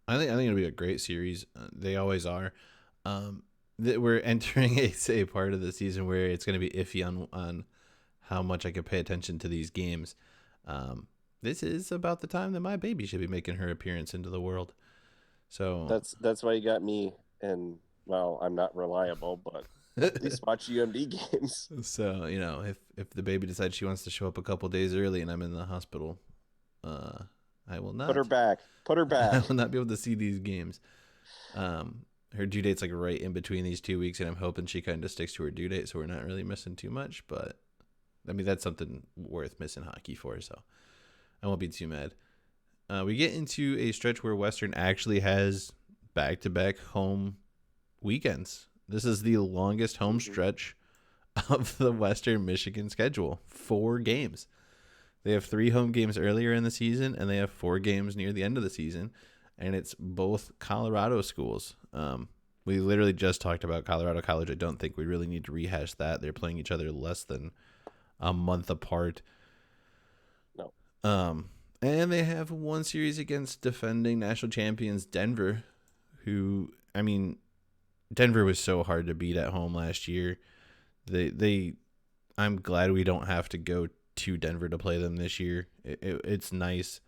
I think it'll be a great series. They always are. We're entering a part of the season where it's going to be iffy on how much I can pay attention to these games. Um, this is about the time that my baby should be making her appearance into the world. So, That's why you got me. And well, I'm not reliable, but at least watch UMD games. if the baby decides she wants to show up a couple days early and I'm in the hospital, uh, I will Put her not. back. Put her I back. will not be able to see these games. Her due date's like right in between these 2 weeks, and I'm hoping she kind of sticks to her due date, so we're not really missing too much. But I mean, that's something worth missing hockey for, so I won't be too mad. We get into a stretch where Western actually has back-to-back home weekends. This is the longest home Hmm. stretch of the Western Michigan schedule. 4 games. They have 3 home games earlier in the season, and they have 4 games near the end of the season, and it's both Colorado schools. We literally just talked about Colorado College. I don't think we really need to rehash that. They're playing each other less than a month apart. No, And they have one series against defending national champions Denver, who I mean, Denver was so hard to beat at home last year. They I'm glad we don't have to go to Denver to play them this year. It's nice.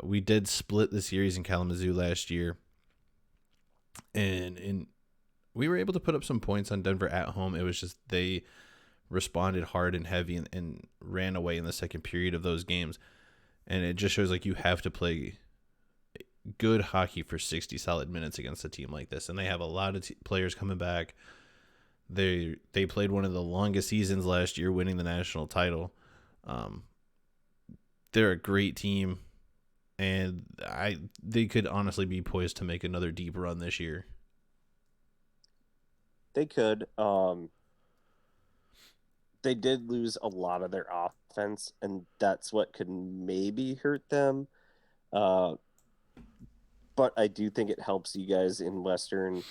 We did split the series in Kalamazoo last year, and we were able to put up some points on Denver at home. It was just they responded hard and heavy and ran away in the second period of those games. And it just shows like you have to play good hockey for 60 solid minutes against a team like this. And they have a lot of players coming back. They played one of the longest seasons last year, winning the national title. Um, they're a great team, and they could honestly be poised to make another deep run this year. they could. They did lose a lot of their offense, and that's what could maybe hurt them. Uh, but I do think it helps you guys in Western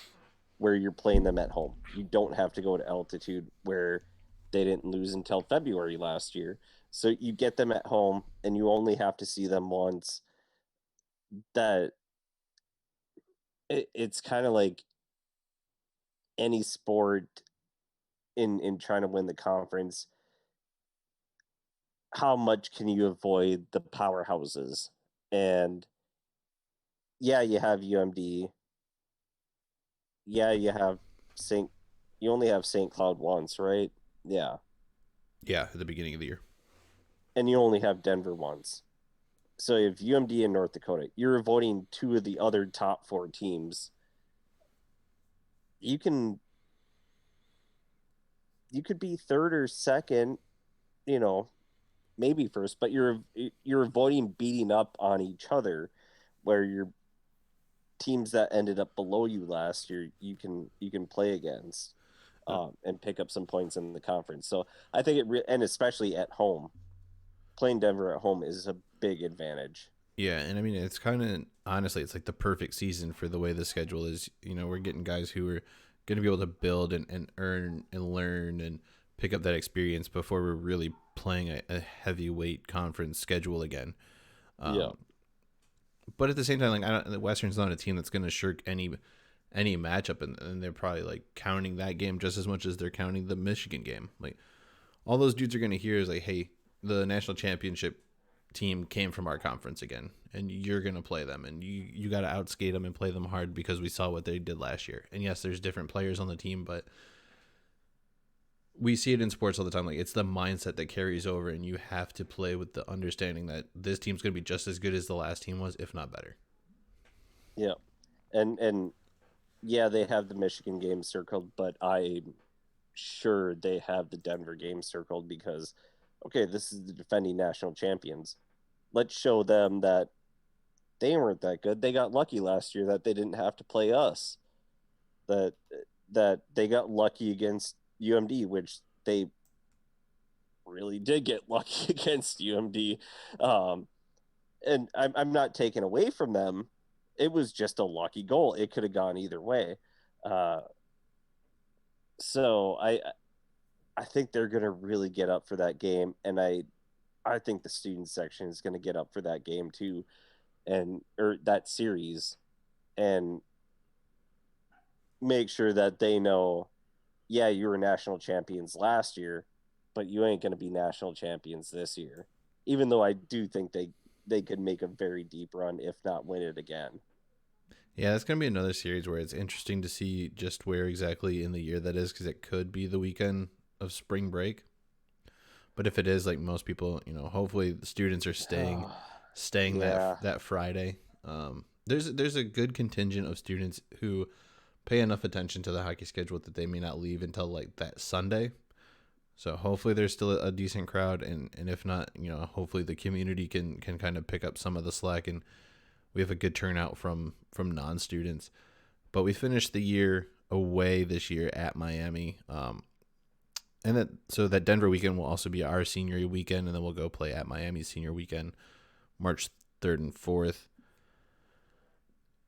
where you're playing them at home. You don't have to go to altitude where they didn't lose until February last year. So you get them at home and you only have to see them once. That it's kind of like any sport in trying to win the conference. How much can you avoid the powerhouses? And yeah, you have UMD. Yeah, you have St. You only have St. Cloud once, right? Yeah. Yeah, at the beginning of the year. And you only have Denver once. So if UMD and North Dakota, you're avoiding two of the other top four teams. You can you could be third or second, you know, maybe first, but you're avoiding beating up on each other where your teams that ended up below you last year you can play against and pick up some points in the conference. So I think and especially at home playing Denver at home is a big advantage. Yeah, and I mean it's kind of honestly it's like the perfect season for the way the schedule is. You know, we're getting guys who are going to be able to build and earn and learn and pick up that experience before we're really playing a heavyweight conference schedule again. Yeah. Um, but at the same time, like the Western's not a team that's going to shirk any matchup, and they're probably like counting that game just as much as they're counting the Michigan game. Like all those dudes are going to hear is like, hey, the national championship team came from our conference again, and you're going to play them, and you got to outskate them and play them hard because we saw what they did last year. And yes, there's different players on the team, but we see it in sports all the time. Like it's the mindset that carries over, and you have to play with the understanding that this team's going to be just as good as the last team was, if not better. Yeah. And yeah, they have the Michigan game circled, but I'm sure they have the Denver game circled because, okay, this is the defending national champions. Let's show them that they weren't that good. They got lucky last year that they didn't have to play us. That that they got lucky against UMD, which they really did get lucky against UMD. Um, and I'm not taking away from them. It was just a lucky goal. It could have gone either way. Uh, so I think they're going to really get up for that game, and I think the student section is going to get up for that game too, and or that series, and make sure that they know, yeah, you were national champions last year, but you ain't going to be national champions this year. Even though I do think they could make a very deep run, if not win it again. Yeah, it's going to be another series where it's interesting to see just where exactly in the year that is because it could be the weekend of spring break. But if it is, like most people, you know, hopefully the students are staying Yeah, that Friday. There's a good contingent of students who pay enough attention to the hockey schedule that they may not leave until like that Sunday. So hopefully there's still a decent crowd, and if not, you know, hopefully the community can kind of pick up some of the slack, and we have a good turnout from non students. But we finished the year away this year at Miami. And that so that Denver weekend will also be our senior weekend, and then we'll go play at Miami senior weekend, March 3rd and 4th.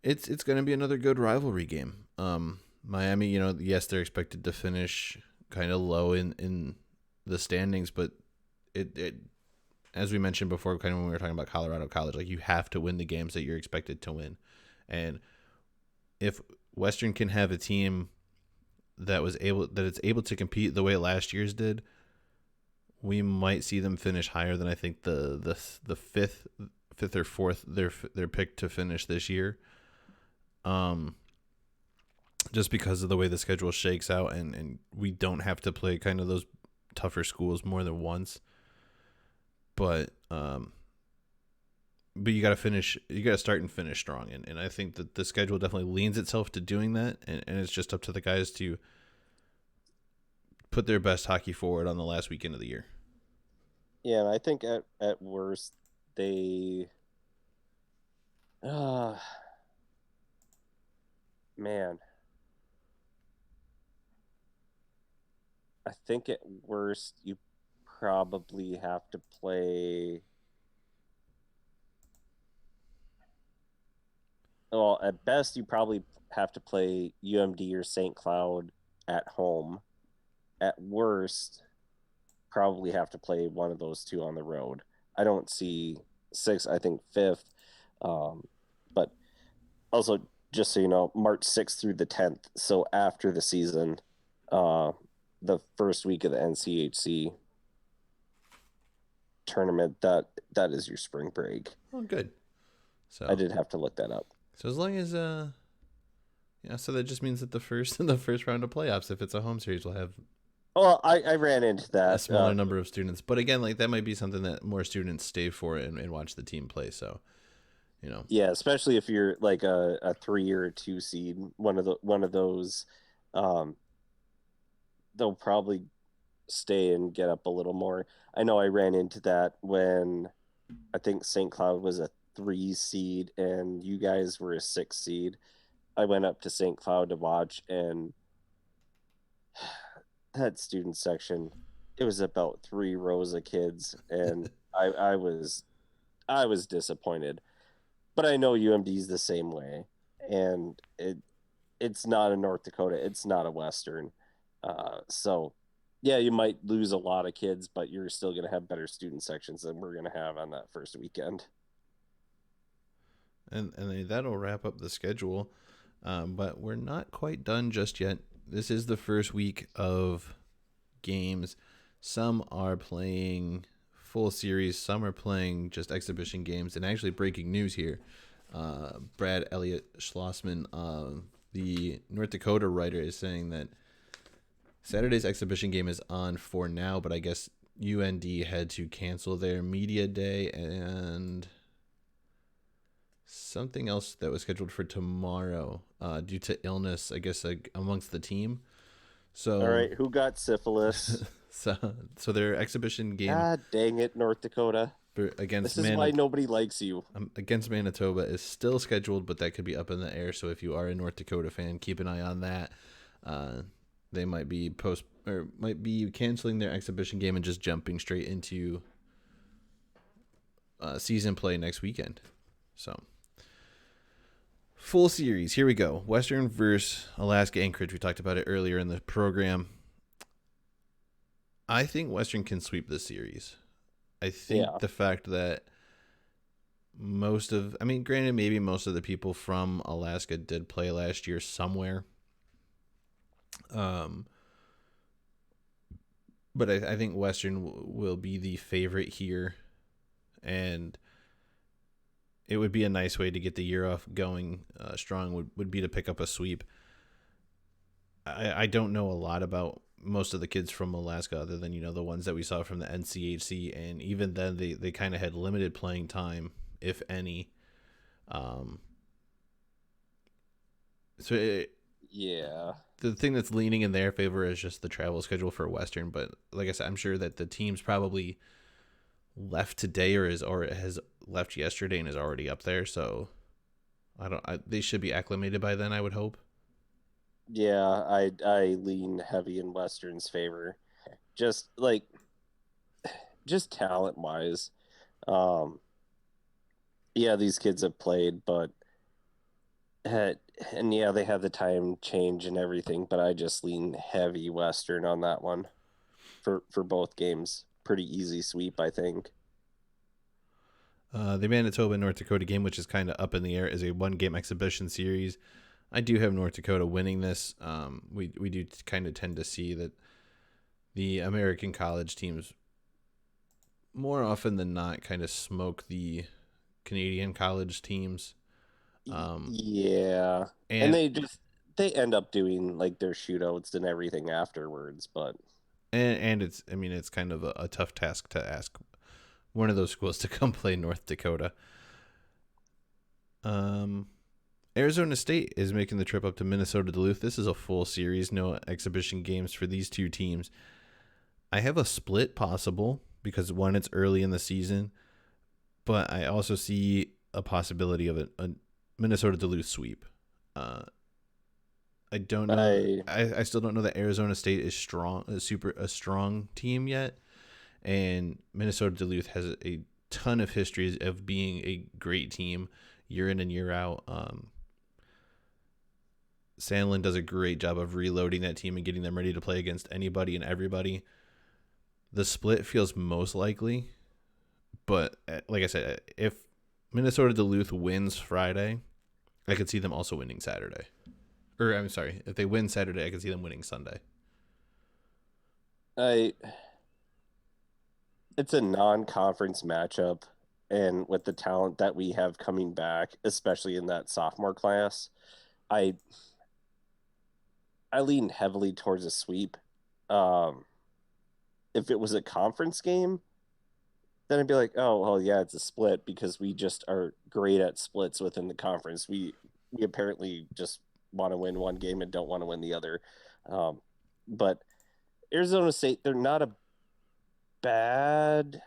It's going to be another good rivalry game. Miami, you know, yes, they're expected to finish kind of low in the standings, but it as we mentioned before, kind of when we were talking about Colorado College, like you have to win the games that you're expected to win, and if Western can have a team that it's able to compete the way last year's did, we might see them finish higher than I think the fifth or fourth they're picked to finish this year. Um, just because of the way the schedule shakes out, and we don't have to play kind of those tougher schools more than once. But but you got to start and finish strong, and I think that the schedule definitely leans itself to doing that, and it's just up to the guys to put their best hockey forward on the last weekend of the year. yeah. And I think at worst they, uh, man, I think at worst you probably have to play. Well, at best you probably have to play UMD or St. Cloud at home. At worst, probably have to play one of those two on the road. I don't see six. I think fifth. Um, but also, just so you know, March 6th through the 10th. So after the season, uh, the first week of the NCHC tournament, that is your spring break. Oh, good. I So did have to look that up. so as long as yeah, so that just means that the first the first round of playoffs, if it's a home series, will have Well, I ran into a that. smaller number of students. But again, like that might be something that more students stay for and watch the team play. So you know, Yeah, especially if you're like a 3 or a 2 seed, one of those, um, they'll probably stay and get up a little more. I know I ran into that when I think St. Cloud was a 3 seed and you guys were a 6 seed. I went up to St. Cloud to watch, and that student section, it was about 3 rows of kids, and I was I was disappointed, but I know UMD's the same way, and it's not a North Dakota, it's not a Western, so yeah, you might lose a lot of kids, but you're still going to have better student sections than we're going to have on that first weekend. And that'll wrap up the schedule. But we're not quite done just yet. This is the first week of games. Some are playing full series, some are playing just exhibition games. And actually, breaking news here, Brad Elliott Schlossman, the North Dakota writer, is saying that Saturday's exhibition game is on for now, but I guess UND had to cancel their media day and something else that was scheduled for tomorrow due to illness, I guess, amongst the team. All So, right, who got syphilis? so their exhibition game God dang it, North Dakota. against This is why nobody likes you. Manitoba is still scheduled, but that could be up in the air. So if you are a North Dakota fan, keep an eye on that. They might be might be canceling their exhibition game and just jumping straight into season play next weekend. So full series. Here we go. Western versus Alaska Anchorage. We talked about it earlier in the program. I think Western can sweep this series. I think Yeah. the fact that granted, maybe most of the people from Alaska did play last year somewhere. Um, but I think Western will be the favorite here, and it would be a nice way to get the year off going strong. Would be to pick up a sweep. I don't know a lot about most of the kids from Alaska other than the ones that we saw from the NCHC, and even then they kind of had limited playing time, if any. Um, so Yeah. the thing that's leaning in their favor is just the travel schedule for Western. But like I said, I'm sure that the team's probably left today or has left yesterday and is already up there. So they should be acclimated by then, I would hope. Yeah, I lean heavy in Western's favor. Just like just talent wise. Um yeah, these kids have played, but uh, and yeah, they have the time change and everything, but I just lean heavy Western on that one for both games. Pretty easy sweep, I think. The Manitoba North Dakota game, which is kind of up in the air, is a one game exhibition series. I do have North Dakota winning this. We do kind of tend to see that the American college teams more often than not kind of smoke the Canadian college teams. Yeah. And And they end up doing like their shootouts and everything afterwards, but and it's kind of a tough task to ask one of those schools to come play North Dakota. Um, Arizona State is making the trip up to Minnesota Duluth. This is a full series, no exhibition games for these two teams. I have a split possible because one, it's early in the season, but I also see a possibility of a Minnesota Duluth sweep. I don't know. I I still don't know that Arizona State is a strong team yet, and Minnesota Duluth has a ton of histories of being a great team year in and year out. Sandlin does a great job of reloading that team and getting them ready to play against anybody and everybody. The split feels most likely, but like I said, if Minnesota Duluth wins Friday, I could see them also winning Saturday. Or I'm sorry, if they win Saturday, I could see them winning Sunday. I it's a non-conference matchup, and with the talent that we have coming back, especially in that sophomore class, I I lean heavily towards a sweep. Um, if it was a conference game, then I'd be like, oh well, yeah, it's a split because we just are great at splits within the conference. We apparently just want to win one game and don't want to win the other. Um, but Arizona State, they're not a bad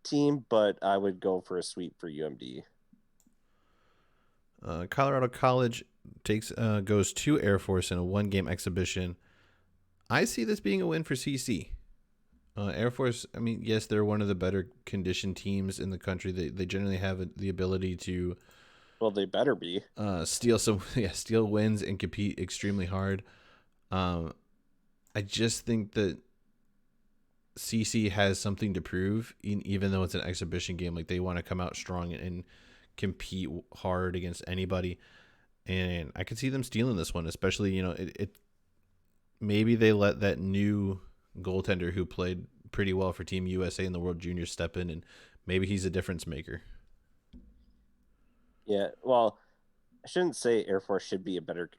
team, but I would go for a sweep for UMD. Colorado College goes to Air Force in a one game exhibition. I see this being a win for CC. Air Force, I mean, yes, they're one of the better conditioned teams in the country. They generally have the ability to Well, they better be. steal some, yeah, steal wins and compete extremely hard. Um, I just think that CC has something to prove, even though it's an exhibition game. Like they want to come out strong and compete hard against anybody. And I could see them stealing this one, especially it maybe they let that new goaltender who played pretty well for Team USA in the World Juniors step in, and maybe he's a difference maker. Yeah. Well, I shouldn't say Air Force should be a better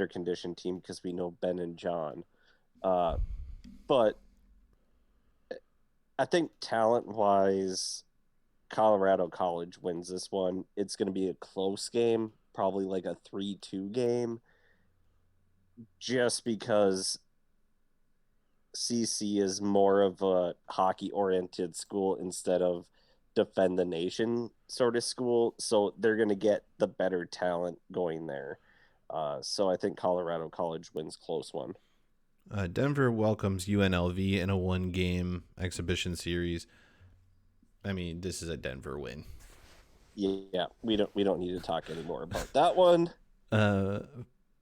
conditioned team because we know Ben and John. Uh, but I think talent wise, Colorado College wins this one. It's going to be a close game, probably like a 3-2 game, just because CC is more of a hockey oriented school instead of defend the nation sort of school. So they're going to get the better talent going there. So I think Colorado College wins close one. Denver welcomes UNLV in a one-game exhibition series. I mean, this is a Denver win. Yeah, we don't need to talk anymore about that one.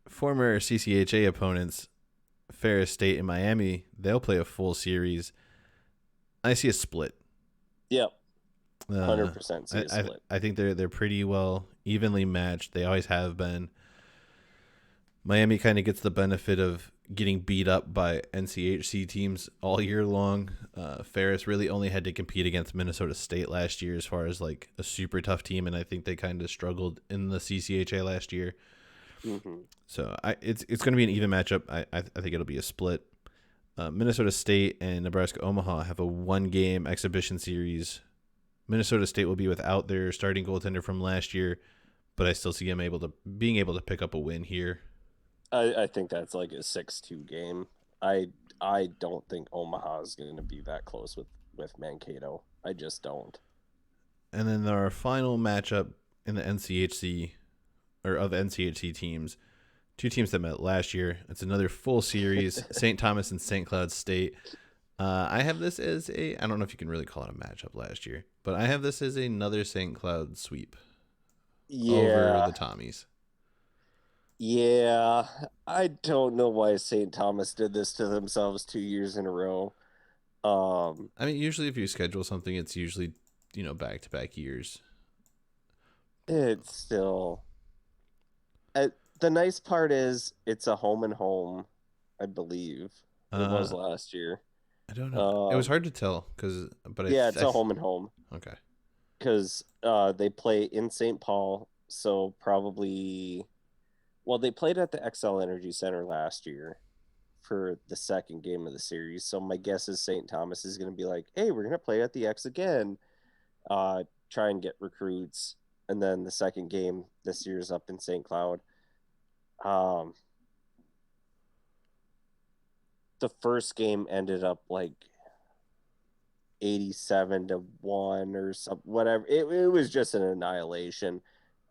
Former CCHA opponents, Ferris State and Miami, they'll play a full series. I see a split. Yep, 100% see a split. I think they're pretty well evenly matched. They always have been. Miami kind of gets the benefit of getting beat up by NCHC teams all year long. Ferris really only had to compete against Minnesota State last year as far as like a super tough team, and I think they kind of struggled in the CCHA last year. Mm-hmm. So it's going to be an even matchup. I think it'll be a split. Minnesota State and Nebraska Omaha have a one-game exhibition series. Minnesota State will be without their starting goaltender from last year, but I still see them being able to pick up a win here. I think that's like a 6-2 game. I don't think Omaha is going to be that close with Mankato. I just don't. And then our final matchup in the NCHC, or of NCHC teams, two teams that met last year. It's another full series, St. Thomas and St. Cloud State. I have this as I don't know if you can really call it a matchup last year, but I have this as another St. Cloud sweep over the Tommies. Yeah, I don't know why St. Thomas did this to themselves 2 years in a row. I mean, usually if you schedule something, it's usually, back-to-back years. It's still. The nice part is it's a home and home, I believe. It was last year. I don't know. It was hard to tell but it's a home and home. Okay. Because they play in St. Paul, so probably. Well, they played at the XL Energy Center last year for the second game of the series. So my guess is St. Thomas is going to be like, hey, we're going to play at the X again, try and get recruits. And then the second game this year is up in St. Cloud. The first game ended up like 87-1 or something, whatever. It was just an annihilation.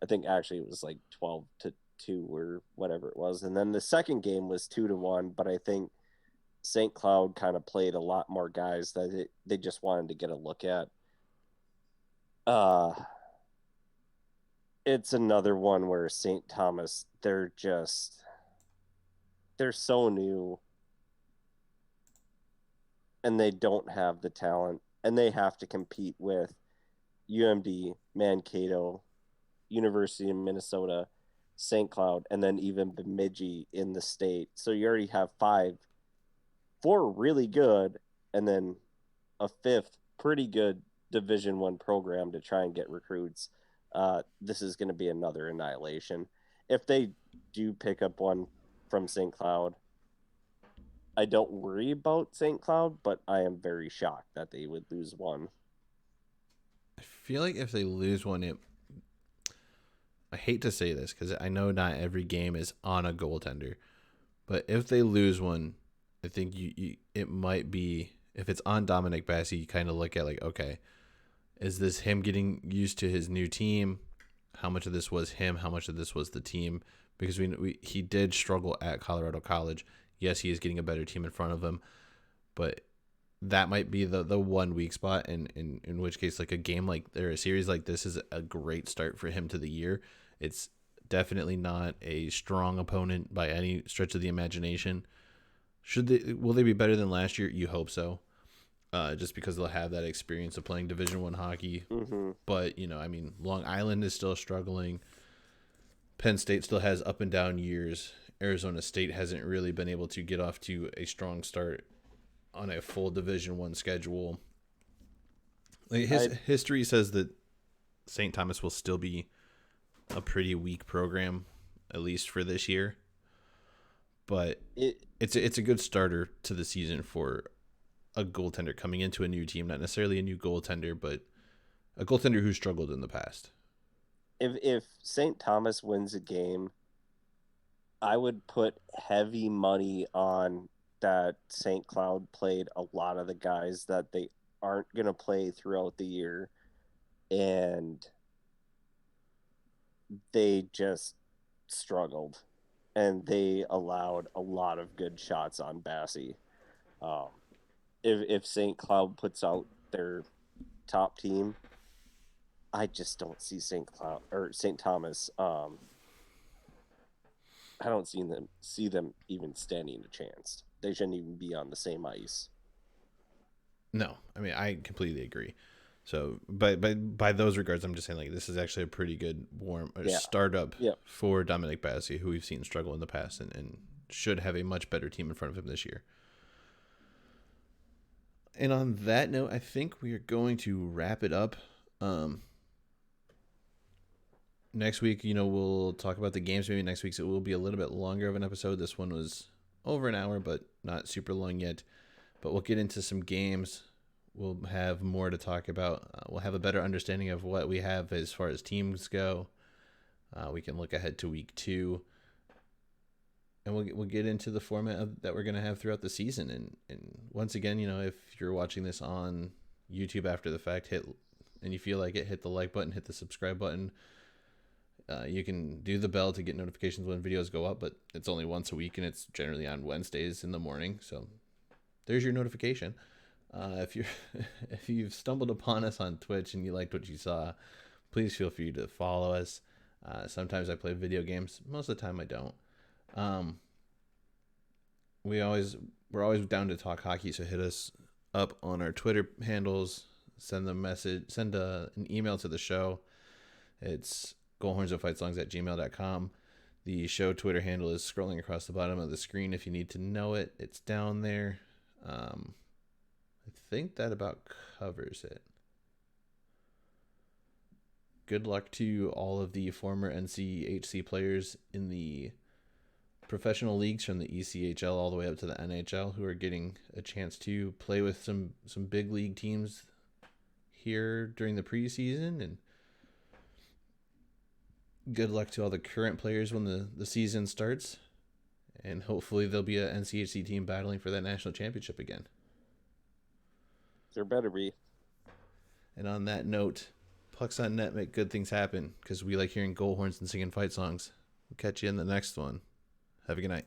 I think actually it was like 12-2 or whatever it was. And then the second game was 2-1, but I think St. Cloud kind of played a lot more guys that they just wanted to get a look at. It's another one where St. Thomas, they're so new and they don't have the talent and they have to compete with UMD, Mankato, University of Minnesota, St. Cloud, and then even Bemidji in the state. So you already have four really good, and then a fifth pretty good Division I program to try and get recruits. This is going to be another annihilation. If they do pick up one from St. Cloud, I don't worry about St. Cloud, but I am very shocked that they would lose one. I feel like if they lose one, I hate to say this because I know not every game is on a goaltender, but if they lose one, I think it might be, if it's on Dominic Bassi, you kind of look at like, okay, is this him getting used to his new team? How much of this was him? How much of this was the team? Because he did struggle at Colorado College. Yes, he is getting a better team in front of him, but that might be the one weak spot, and in which case, like a game like or a series like this is a great start for him to the year. It's definitely not a strong opponent by any stretch of the imagination. Will they be better than last year? You hope so, just because they'll have that experience of playing Division I hockey. Mm-hmm. But Long Island is still struggling. Penn State still has up and down years. Arizona State hasn't really been able to get off to a strong start on a full Division I schedule. Like history says that St. Thomas will still be a pretty weak program, at least for this year. But it's a good starter to the season for a goaltender coming into a new team. Not necessarily a new goaltender, but a goaltender who struggled in the past. If St. Thomas wins a game, I would put heavy money on that St. Cloud played a lot of the guys that they aren't going to play throughout the year, and they just struggled, and they allowed a lot of good shots on Bassie. Um, if St. Cloud puts out their top team, I just don't see St. Cloud or St. Thomas. I don't see them even standing a chance. They shouldn't even be on the same ice. No, I mean I completely agree. So, by those regards, I'm just saying like this is actually a pretty good startup for Dominic Bassi, who we've seen struggle in the past, and should have a much better team in front of him this year. And on that note, I think we are going to wrap it up. Next week, we'll talk about the games. Maybe next week, so it will be a little bit longer of an episode. This one was over an hour, but not super long yet. But we'll get into some games. We'll have more to talk about. We'll have a better understanding of what we have as far as teams go. We can look ahead to week 2. And we'll get into the format that we're going to have throughout the season. And once again, if you're watching this on YouTube after the fact, and you feel like it, hit the like button, hit the subscribe button. You can do the bell to get notifications when videos go up, but it's only once a week, and it's generally on Wednesdays in the morning. So there's your notification. If you've stumbled upon us on Twitch and you liked what you saw, please feel free to follow us. Sometimes I play video games. Most of the time I don't. We're always down to talk hockey, so hit us up on our Twitter handles. Send an email to the show. It's goalhornsandfightsongs@gmail.com. The show Twitter handle is scrolling across the bottom of the screen. If you need to know it, it's down there. I think that about covers it. Good luck to all of the former NCHC players in the professional leagues from the ECHL all the way up to the NHL who are getting a chance to play with some big league teams here during the preseason, and good luck to all the current players when the season starts, and hopefully there'll be an NCHC team battling for that national championship again. There better be. And on that note, pucks on net make good things happen, because we like hearing goal horns and singing fight songs. We'll catch you in the next one. Have a good night.